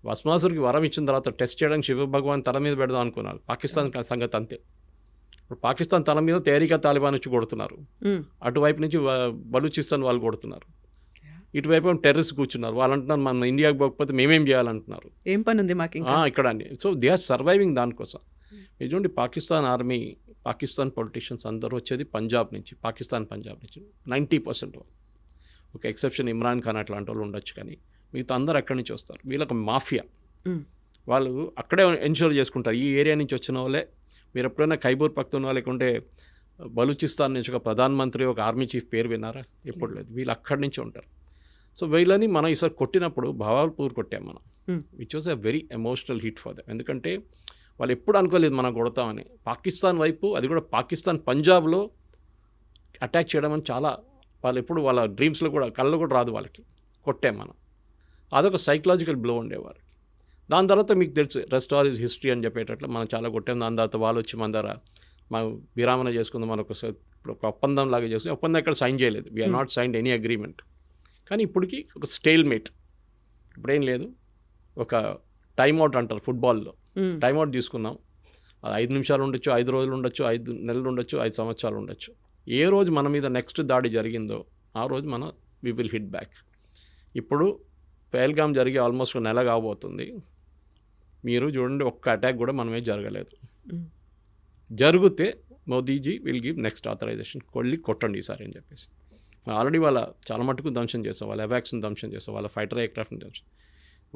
భస్మాసుర్కి వరం ఇచ్చిన తర్వాత టెస్ట్ చేయడానికి శివ భగవాన్ తల మీద పెడదాం అనుకున్నారు. పాకిస్తాన్ సంగతి అంతే. ఇప్పుడు పాకిస్తాన్ తల మీద తేరికా తాలిబాన్ వచ్చి కొడుతున్నారు, అటువైపు నుంచి బలూచిస్తాన్ వాళ్ళు కొడుతున్నారు. ఇటువైపు టెర్రరిస్ట్ కూర్చున్నారు. వాళ్ళు అంటున్నారు మన ఇండియాకి పోకపోతే మేమేం చేయాలంటున్నారు. ఏం పని ఉంది మాకు ఇంకా? ఇక్కడ అని. సో దే ఆర్ సర్వైవింగ్ దానికోసం. ఇటువంటి పాకిస్తాన్ ఆర్మీ, పాకిస్తాన్ పొలిటీషియన్స్ అందరూ వచ్చేది పంజాబ్ నుంచి, పంజాబ్ నుంచి 90% ఒక ఎక్సెప్షన్ ఇమ్రాన్ ఖాన్ అట్లాంటి వాళ్ళు ఉండొచ్చు, కానీ మిగతా అందరూ అక్కడి నుంచి వస్తారు. వీళ్ళకి మాఫియా, వాళ్ళు అక్కడే ఎన్షూర్ చేసుకుంటారు. ఈ ఏరియా నుంచి వచ్చిన వాళ్ళే. మీరు ఎప్పుడైనా ఖైబర్ పఖ్తూన్ఖా లేకుంటే బలూచిస్తాన్ నుంచి ఒక ప్రధానమంత్రి, ఒక ఆర్మీ చీఫ్ పేరు విన్నారా? ఎప్పుడు లేదు. వీళ్ళు అక్కడి నుంచి ఉంటారు. సో వీళ్ళని మనం ఈసారి కొట్టినప్పుడు భవాల్పూర్ కొట్టాం మనం, which was a very emotional hit for them. ఎందుకంటే వాళ్ళు ఎప్పుడు అనుకోలేదు మనం కొడతామని. పాకిస్తాన్ వైపు, అది కూడా పాకిస్తాన్ పంజాబ్లో అటాక్ చేయడం అని చాలా, వాళ్ళు ఎప్పుడు వాళ్ళ డ్రీమ్స్లో కూడా కళ్ళు కూడా రాదు వాళ్ళకి. కొట్టాం మనం. అదొక సైకలాజికల్ బ్లో ఉండేవారు. దాని తర్వాత మీకు తెలుసు రెస్ట్ ఆల్ ఈజ్ హిస్టరీ అని చెప్పేటట్లు మనం చాలా కొట్టాం. దాని తర్వాత వాళ్ళు వచ్చి మన దగ్గర మనం విరామణ చేసుకుందాం, మనం ఇప్పుడు ఒక ఒప్పందం లాగా చేసుకుని, ఒప్పందం ఎక్కడ సైన్ చేయలేదు. We are not signed any agreement. కానీ ఇప్పటికీ ఒక స్టేల్ మేట్, ఇప్పుడేం లేదు. ఒక టైమ్అవుట్ అంటారు ఫుట్బాల్లో, టైమ్అవుట్ తీసుకున్నాం. అది 5 నిమిషాలు ఉండొచ్చు, 5 రోజులు ఉండొచ్చు, 5 నెలలు ఉండొచ్చు, 5 సంవత్సరాలు ఉండొచ్చు. ఏ రోజు మన మీద నెక్స్ట్ దాడి జరిగిందో ఆ రోజు మనం వి విల్ హిట్ బ్యాక్. ఇప్పుడు పహల్గామ్ జరిగి ఆల్మోస్ట్ 1 నెల కాబోతుంది. మీరు చూడండి, ఒక్క అటాక్ కూడా మనమే జరగలేదు. జరిగితే Modiji will give next authorisation, కొట్టండి ఈసారి అని చెప్పేసి. ఆల్రెడీ వాళ్ళ చాలా మటుకు ధ్వంసం చేస్తాం, వాళ్ళ ఎవాక్స్ని ధ్వంసం చేస్తాం, వాళ్ళ ఫైటర్ ఎయిర్క్రాఫ్ట్ని ధ్వంసం.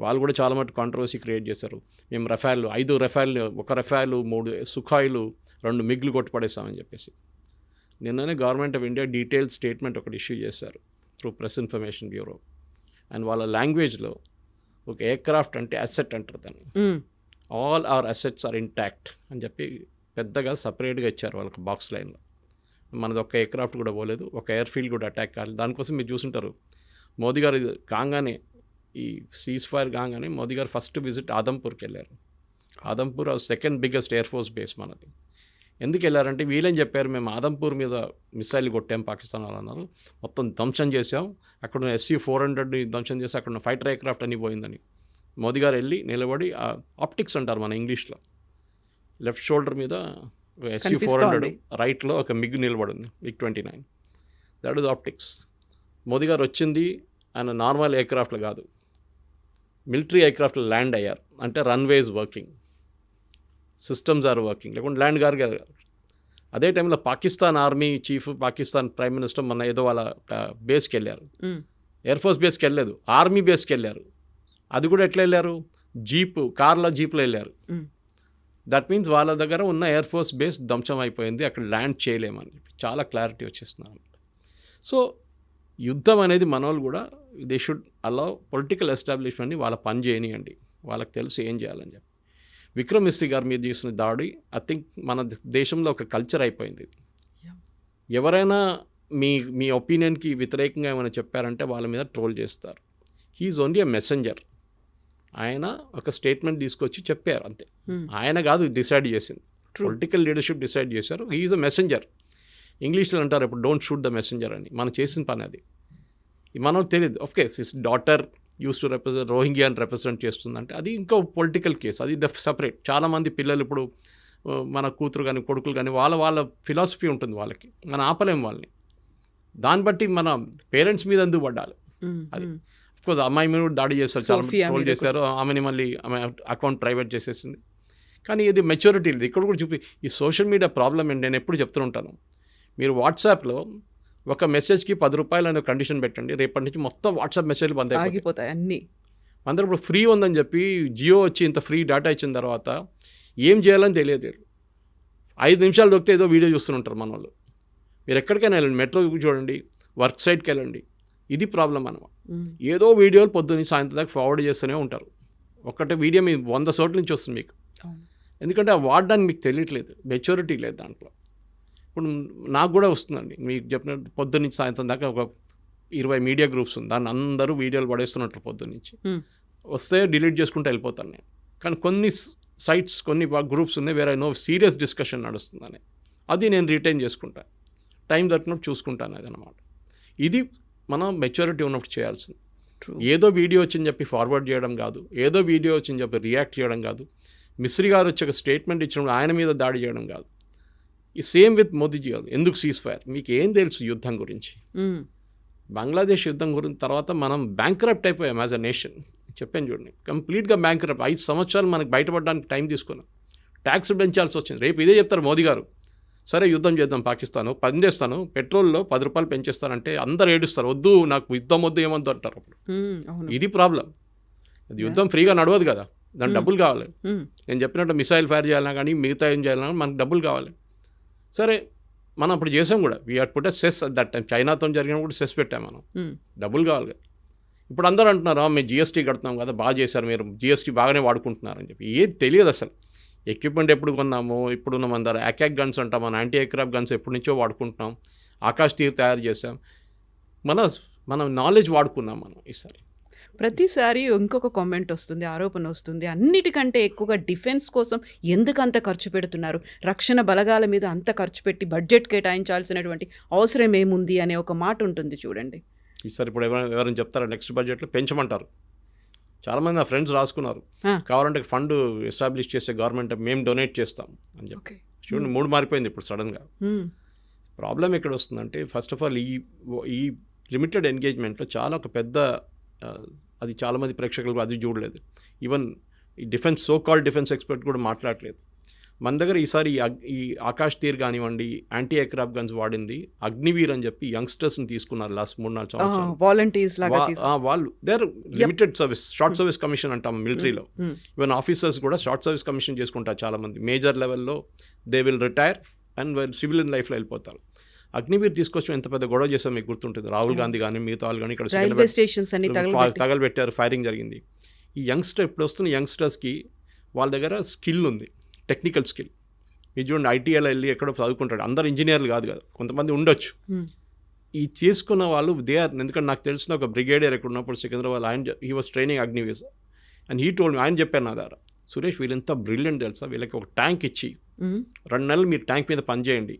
వాళ్ళు కూడా చాలా మటుకు కాంట్రవర్సీ క్రియేట్ చేశారు. మేము రఫాల్ 5 రఫాల్, 1 రఫాల్, 3 సుఖాయిలు, 2 మిగ్లు కొట్టుపడేస్తామని చెప్పేసి. నిన్ననే government of India detailed statement ఒకటి ఇష్యూ చేశారు through press information bureau. And వాళ్ళ లాంగ్వేజ్లో ఒక ఎయిర్క్రాఫ్ట్ అంటే అసెట్ అంటారు దాన్ని. All our assets are intact అని చెప్పి పెద్దగా సపరేట్గా ఇచ్చారు వాళ్ళకి బాక్స్ లైన్లో. మనది ఒక్క ఎయిర్క్రాఫ్ట్ కూడా పోలేదు, ఒక ఎయిర్ ఫీల్డ్ కూడా అటాక్ కాలేదు. దానికోసం మీరు చూసుంటారు, మోదీ గారు కాగానే, ఈ సీజ్ ఫైర్ కాగానే మోదీ గారు ఫస్ట్ విజిట్ ఆదంపూర్కి వెళ్ళారు. Adampur second biggest air force base మనది. ఎందుకు వెళ్ళారంటే వీళ్ళేం చెప్పారు, మేము ఆదంపూర్ మీద మిసైల్ కొట్టాం పాకిస్తాన్ వాళ్ళు అన్నారు, మొత్తం ధ్వంసం చేసాం, అక్కడ ఉన్న SU-400ని ధ్వంసం చేసి అక్కడ ఉన్న ఫైటర్ ఎయిర్క్రాఫ్ట్ అని పోయిందని. మోదీ గారు వెళ్ళి నిలబడి, ఆప్టిక్స్ అంటారు మన ఇంగ్లీష్లో, లెఫ్ట్ షోల్డర్ మీద SU-400, రైట్లో ఒక మిగ్ నిలబడింది, MiG-29. That is optics. Modi గారు వచ్చింది ఆయన నార్మల్ ఎయిర్క్రాఫ్ట్లు కాదు, మిలిటరీ ఎయిర్క్రాఫ్ట్లో ల్యాండ్ అయ్యారు. అంటే runways working, systems are working, లేకుంటే ల్యాండ్ గారు. అదే టైంలో Pakistan army chief, Pakistan prime minister మొన్న ఏదో వాళ్ళ బేస్కి వెళ్ళారు. ఎయిర్ ఫోర్స్ బేస్కి వెళ్ళలేదు, ఆర్మీ బేస్కి వెళ్ళారు. అది కూడా ఎట్లా వెళ్ళారు, కార్లో జీప్లో వెళ్ళారు. దట్ మీన్స్ వాళ్ళ దగ్గర ఉన్న ఎయిర్ ఫోర్స్ బేస్ ధ్వంసం అయిపోయింది, అక్కడ ల్యాండ్ చేయలేమని చాలా క్లారిటీ వచ్చేస్తున్నారు. సో యుద్ధం అనేది మన వాళ్ళు కూడా దే షుడ్ అలౌ పొలిటికల్ ఎస్టాబ్లిష్మెంట్ని వాళ్ళ పని చేయనియండి, వాళ్ళకి తెలిసి ఏం చేయాలని చెప్పి. విక్రమ్ మిస్త్రీ గారి మీద చేసిన దాడి ఐ థింక్ మన దేశంలో ఒక కల్చర్ అయిపోయింది. ఎవరైనా మీ ఒపీనియన్కి వ్యతిరేకంగా ఏమైనా చెప్పారంటే వాళ్ళ మీద ట్రోల్ చేస్తారు. He's only a messenger. ఆయన ఒక స్టేట్మెంట్ తీసుకొచ్చి చెప్పారు అంతే. ఆయన కాదు డిసైడ్ చేసింది, పొలిటికల్ లీడర్షిప్ డిసైడ్ చేశారు. He's a messenger. ఇంగ్లీష్లో అంటారు ఇప్పుడు డోంట్ షూట్ ద మెసెంజర్ అని. మనం చేసిన పని అది. మనకు తెలియదు. Of course his daughter used to represent రోహింగ్యాని రిప్రజెంట్ చేస్తుందంటే అది ఇంకో పొలిటికల్ కేసు, అది సపరేట్. చాలామంది పిల్లలు ఇప్పుడు మన కూతురు కానీ కొడుకులు కానీ వాళ్ళ ఫిలాసఫీ ఉంటుంది వాళ్ళకి, మనం ఆపలేం వాళ్ళని. దాన్ని బట్టి మన పేరెంట్స్ మీద ఎందుకు పడ్డాలి అది. అఫ్కోర్స్ అమ్మాయి మీద దాడి చేస్తారు, చాలా ట్రోల్ చేశారు, ఆమెని మళ్ళీ ఆమె అకౌంట్ ప్రైవేట్ చేసేసింది. కానీ ఇది మెచ్యూరిటీ లేదు. ఇక్కడ కూడా చూపి ఈ సోషల్ మీడియా ప్రాబ్లం ఏంటి, నేను ఎప్పుడు చెప్తుంటాను, మీరు వాట్సాప్లో ఒక మెసేజ్కి 10 రూపాయలు అనే కండిషన్ పెట్టండి, రేపటి నుంచి మొత్తం వాట్సాప్ మెసేజ్లు బంద్ అయిపోతాయి అన్నీ. అందరూ ఇప్పుడు ఫ్రీ ఉందని చెప్పి జియో వచ్చి ఇంత ఫ్రీ డేటా ఇచ్చిన తర్వాత ఏం చేయాలని తెలియదు. 5 నిమిషాలు దొరికితే ఏదో వీడియో చూస్తుంటారు మన వాళ్ళు. మీరు ఎక్కడికైనా వెళ్ళండి, మెట్రో చూడండి, వర్క్ సైట్కి వెళ్ళండి, ఇది ప్రాబ్లం అన్నమాట. ఏదో వీడియోలు పొద్దున్న సాయంత్రం దాకా ఫార్వర్డ్ చేస్తూనే ఉంటారు. ఒక్కటే వీడియో మీ 100 చోట్ల నుంచి వస్తుంది మీకు. ఎందుకంటే ఆ వాడడానికి మీకు తెలియట్లేదు, మెచ్యూరిటీ లేదు దాంట్లో. ఇప్పుడు నాకు కూడా వస్తుందండి, మీకు చెప్పినట్టు పొద్దున్న నుంచి సాయంత్రం దాకా ఒక 20 మీడియా గ్రూప్స్ ఉంది, దాన్ని అందరూ వీడియోలు పడేస్తున్నట్టు పొద్దున్న నుంచి. వస్తే డిలీట్ చేసుకుంటూ వెళ్ళిపోతాను నేను. కానీ కొన్ని సైట్స్, కొన్ని గ్రూప్స్ ఉన్నాయి వేరే నో సీరియస్ డిస్కషన్ నడుస్తుందని, అది నేను రిటైన్ చేసుకుంటా, టైం దొరికినప్పుడు చూసుకుంటాను అది అన్నమాట. ఇది మనం మెచ్యూరిటీ ఉన్నప్పుడు చేయాల్సింది. ఏదో వీడియో వచ్చిందని చెప్పి ఫార్వర్డ్ చేయడం కాదు, ఏదో వీడియో వచ్చిందని చెప్పి రియాక్ట్ చేయడం కాదు, మిస్రీ గారు వచ్చి ఒక స్టేట్మెంట్ ఇచ్చినప్పుడు ఆయన మీద దాడి చేయడం కాదు. ఈ సేమ్ విత్ మోదీజీ గారు. ఎందుకు సీజ్ ఫైర్, మీకు ఏం తెలుసు యుద్ధం గురించి? బంగ్లాదేశ్ యుద్ధం గురించి తర్వాత మనం బ్యాంక్రప్ట్ అయిపోయాం యాజ్ అ నేషన్. చెప్పాను చూడండి, కంప్లీట్గా బ్యాంక్రప్ట్. 5 సంవత్సరాలు మనకు బయటపడడానికి టైం తీసుకున్నాం. ట్యాక్స్ పెంచాల్సి వచ్చింది. రేపు ఇదే చెప్తారు మోదీ గారు, సరే యుద్ధం చేద్దాం పాకిస్తాను, పని చేస్తాను, పెట్రోల్లో 10 రూపాయలు పెంచేస్తానంటే అందరు ఏడుస్తారు, వద్దు నాకు యుద్ధం వద్దు ఏమొద్దు అంటారు. అప్పుడు ఇది ప్రాబ్లం. అది యుద్ధం ఫ్రీగా నడవదు కదా, దానికి డబ్బులు కావాలి. నేను చెప్పినట్టు మిసైల్ ఫైర్ చేయాలన్నా కానీ మిగతా ఏం చేయాలన్నా మనకు డబ్బులు కావాలి. సరే మనం అప్పుడు చేసాం కూడా, we had put a cess at that time. చైనాతో జరిగిన కూడా సెస్ పెట్టాం మనం, డబ్బులు కావాలి. ఇప్పుడు అందరూ అంటున్నారు మేము జిఎస్టీ కడుతున్నాం కదా, బాగా చేశారు మీరు, జిఎస్టీ బాగానే వాడుకుంటున్నారని చెప్పి. ఏది తెలియదు అసలు. ఎక్విప్మెంట్ ఎప్పుడు కొన్నాము, ఇప్పుడున్న మన దగ్గర అకాక్ గన్స్ అంటాం, మన యాంటీ ఎయిర్క్రాఫ్ట్ గన్స్ ఎప్పటి నుంచో వాడుకుంటున్నాం, ఆకాష్ తీర్ తయారు చేసాం, మన నాలెడ్జ్ వాడుకున్నాం మనం. ఈసారి ప్రతిసారి ఇంకొక కామెంట్ వస్తుంది, ఆరోపణ వస్తుంది, అన్నిటికంటే ఎక్కువగా డిఫెన్స్ కోసం ఎందుకు అంత ఖర్చు పెడుతున్నారు, రక్షణ బలగాల మీద అంత ఖర్చు పెట్టి బడ్జెట్ కేటాయించాల్సినటువంటి అవసరం ఏముంది అనే ఒక మాట ఉంటుంది చూడండి. ఈసారి ఇప్పుడు ఎవరైనా చెప్తారా నెక్స్ట్ బడ్జెట్లో పెంచమంటారు. చాలామంది నా ఫ్రెండ్స్ రాసుకున్నారు, కావాలంటే ఫండ్ ఎస్టాబ్లిష్ చేసే గవర్నమెంట్ మేము డొనేట్ చేస్తాం అని చెప్పి. చూడండి, మూడు మారిపోయింది ఇప్పుడు సడన్గా. ప్రాబ్లం ఎక్కడ వస్తుందంటే, ఫస్ట్ ఆఫ్ ఆల్ ఈ లిమిటెడ్ ఎంగేజ్మెంట్లో చాలా ఒక పెద్ద అది చాలామంది ప్రేక్షకులకు అది చూడలేదు. ఈవెన్ ఈ డిఫెన్స్ కాల్డ్ డిఫెన్స్ ఎక్స్పర్ట్ కూడా మాట్లాడలేదు. మన దగ్గర ఈసారి ఈ ఆకాష్ తీర్ కానివ్వండి, యాంటీ ఎయిర్క్రాఫ్ట్ గన్స్ వాడింది అగ్నివీర్ అని చెప్పి యంగ్స్టర్స్ని తీసుకున్నారు లాస్ట్ 3-4 సంవత్సరాలు. వాలంటీర్స్ లాగా వాళ్ళు there limited service, short service commission అంటాం మిలిటరీలో. ఈవెన్ ఆఫీసర్స్ కూడా షార్ట్ సర్వీస్ కమిషన్ చేసుకుంటారు చాలామంది. మేజర్ లెవెల్లో they will retire and civilian లైఫ్లో వెళ్ళిపోతారు. అగ్నివీర్ తీసుకొచ్చి ఎంత పెద్ద గొడవ చేసాం మీకు గుర్తుంటుంది. రాహుల్ గాంధీ కానీ మిగతా వాళ్ళు కానీ ఇక్కడ తగలబెట్టారు, ఫైరింగ్ జరిగింది. ఈ యంగ్స్టర్ ఇప్పుడు వస్తున్న యంగ్స్టర్స్కి వాళ్ళ దగ్గర స్కిల్ ఉంది, టెక్నికల్ స్కిల్. మీరు చూడండి, ఐటీఐలో వెళ్ళి ఎక్కడో చదువుకుంటాడు, అందరు ఇంజనీర్లు కాదు కదా, కొంతమంది ఉండొచ్చు. ఈ చేసుకున్న వాళ్ళు ఎందుకంటే నాకు తెలిసిన ఒక బ్రిగేడియర్ ఎక్కడ ఉన్నప్పుడు Secunderabad, he was training Agniveer and he told me, ఆయన చెప్పారు నా దగ్గర, సురేష్ వీళ్ళంతా బ్రిలియంట్ తెలుసా, వీళ్ళకి ఒక ట్యాంక్ ఇచ్చి 2 నెలలు మీరు ట్యాంక్ మీద పనిచేయండి,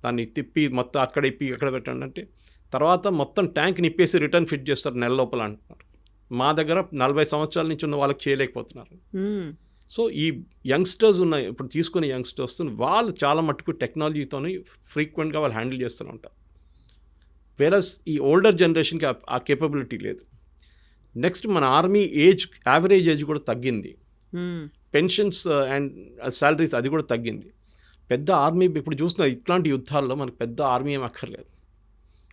దాన్ని తిప్పి మొత్తం అక్కడ ఇప్పి ఎక్కడ పెట్టండి అంటే తర్వాత మొత్తం ట్యాంక్ నిప్పేసి రిటర్న్ ఫిట్ చేస్తారు నెల లోపల అంటున్నారు. మా దగ్గర 40 సంవత్సరాల నుంచి ఉన్న వాళ్ళకి చేయలేకపోతున్నారు. సో ఈ యంగ్స్టర్స్ ఉన్నాయి ఇప్పుడు తీసుకునే యంగ్స్టర్స్ వాళ్ళు చాలా మట్టుకు టెక్నాలజీతోని ఫ్రీక్వెంట్గా వాళ్ళు హ్యాండిల్ చేస్తూనే ఉంటారు. వేరస్ ఈ ఓల్డర్ జనరేషన్కి ఆ కేపబిలిటీ లేదు. నెక్స్ట్ మన ఆర్మీ యావరేజ్ ఏజ్ కూడా తగ్గింది, పెన్షన్స్ అండ్ శాలరీస్ అది కూడా తగ్గింది. పెద్ద ఆర్మీ ఇప్పుడు చూస్తున్న ఇట్లాంటి యుద్ధాల్లో మనకు పెద్ద ఆర్మీ ఏం అక్కర్లేదు.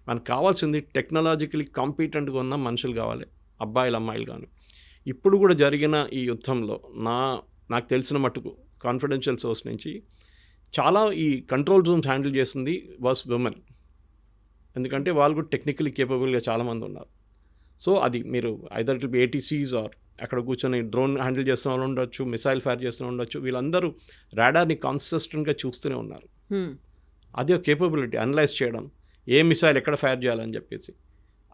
మనకు కావాల్సింది టెక్నాలజికలీ కాంపిటెంట్గా ఉన్న మనుషులు కావాలి, అబ్బాయిలు అమ్మాయిలు కానీ. ఇప్పుడు కూడా జరిగిన ఈ యుద్ధంలో నాకు తెలిసిన మట్టుకు కాన్ఫిడెన్షియల్ సోర్స్ నుంచి చాలా ఈ కంట్రోల్ రూమ్స్ హ్యాండిల్ చేస్తుంది వాస్ విమెన్. ఎందుకంటే వాళ్ళు కూడా టెక్నికలీ కేపబుల్గా చాలామంది ఉన్నారు. సో అది మీరు either it be ATCs or అక్కడ కూర్చొని డ్రోన్ హ్యాండిల్ చేస్తున్న వాళ్ళు ఉండొచ్చు, మిసైల్ ఫైర్ చేస్తున్న ఉండొచ్చు, వీళ్ళందరూ రాడార్ని కాన్సిస్టెంట్గా చూస్తూనే ఉన్నారు. అది ఒక కేపబిలిటీ, అనలైజ్ చేయడం, ఏ మిసైల్ ఎక్కడ ఫైర్ చేయాలని చెప్పేసి,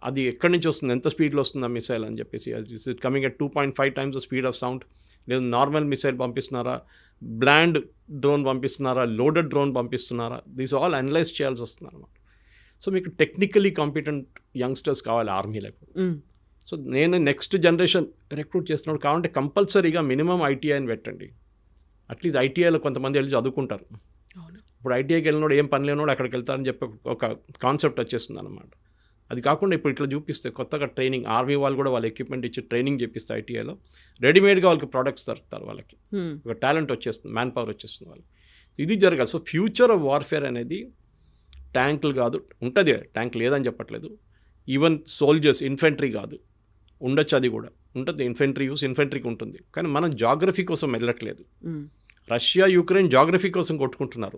అది ఎక్కడి నుంచి వస్తుంది, ఎంత స్పీడ్లో వస్తుంది ఆ మిసైల్ అని చెప్పేసి, it coming at 2.5 times the speed of sound, లేదు నార్మల్ మిసైల్ పంపిస్తున్నారా, బ్లాండ్ డ్రోన్ పంపిస్తున్నారా, లోడెడ్ డ్రోన్ పంపిస్తున్నారా, దీస్ ఆల్ అనలైజ్ చేయాల్సి వస్తుంది అన్నమాట. సో మీకు టెక్నికలీ కాంపిటెంట్ యంగ్స్టర్స్ కావాలి ఆర్మీలో. సో నేను నెక్స్ట్ జనరేషన్ రిక్రూట్ చేస్తున్నాడు కావాలంటే కంపల్సరీగా మినిమం ఐటీఐని పెట్టండి. అట్లీస్ట్ ఐటీఐలో కొంతమంది వెళ్ళి చదువుకుంటారు. ఇప్పుడు ఐటీఐకి వెళ్ళినోడు ఏం పని లేనోడు అక్కడికి వెళ్తారని చెప్పి ఒక కాన్సెప్ట్ వచ్చేస్తుంది అన్నమాట. అది కాకుండా ఇప్పుడు ఇట్లా చూపిస్తే కొత్తగా ట్రైనింగ్, ఆర్మీ వాళ్ళు కూడా వాళ్ళ ఎక్విప్మెంట్ ఇచ్చి ట్రైనింగ్ చేపిస్తే ఐటీఐలో రెడీమేడ్గా వాళ్ళకి ప్రోడక్ట్స్ దొరుకుతారు, వాళ్ళకి ఒక టాలెంట్ వచ్చేస్తుంది, మ్యాన్ పవర్ వచ్చేస్తుంది వాళ్ళకి. ఇది జరగాలి. సో ఫ్యూచర్ ఆఫ్ వార్ఫేర్ అనేది ట్యాంకులు కాదు, ఉంటుంది ట్యాంక్ లేదని చెప్పట్లేదు, ఈవెన్ సోల్జర్స్, ఇన్ఫెంట్రీ కాదు, ఉండొచ్చు, అది కూడా ఉంటుంది, ఇన్ఫెంట్రీ యూస్ ఇన్ఫెంట్రీకి ఉంటుంది. కానీ మనం జాగ్రఫీ కోసం వెళ్ళట్లేదు. రష్యా యుక్రెయిన్ జాగ్రఫీ కోసం కొట్టుకుంటున్నారు.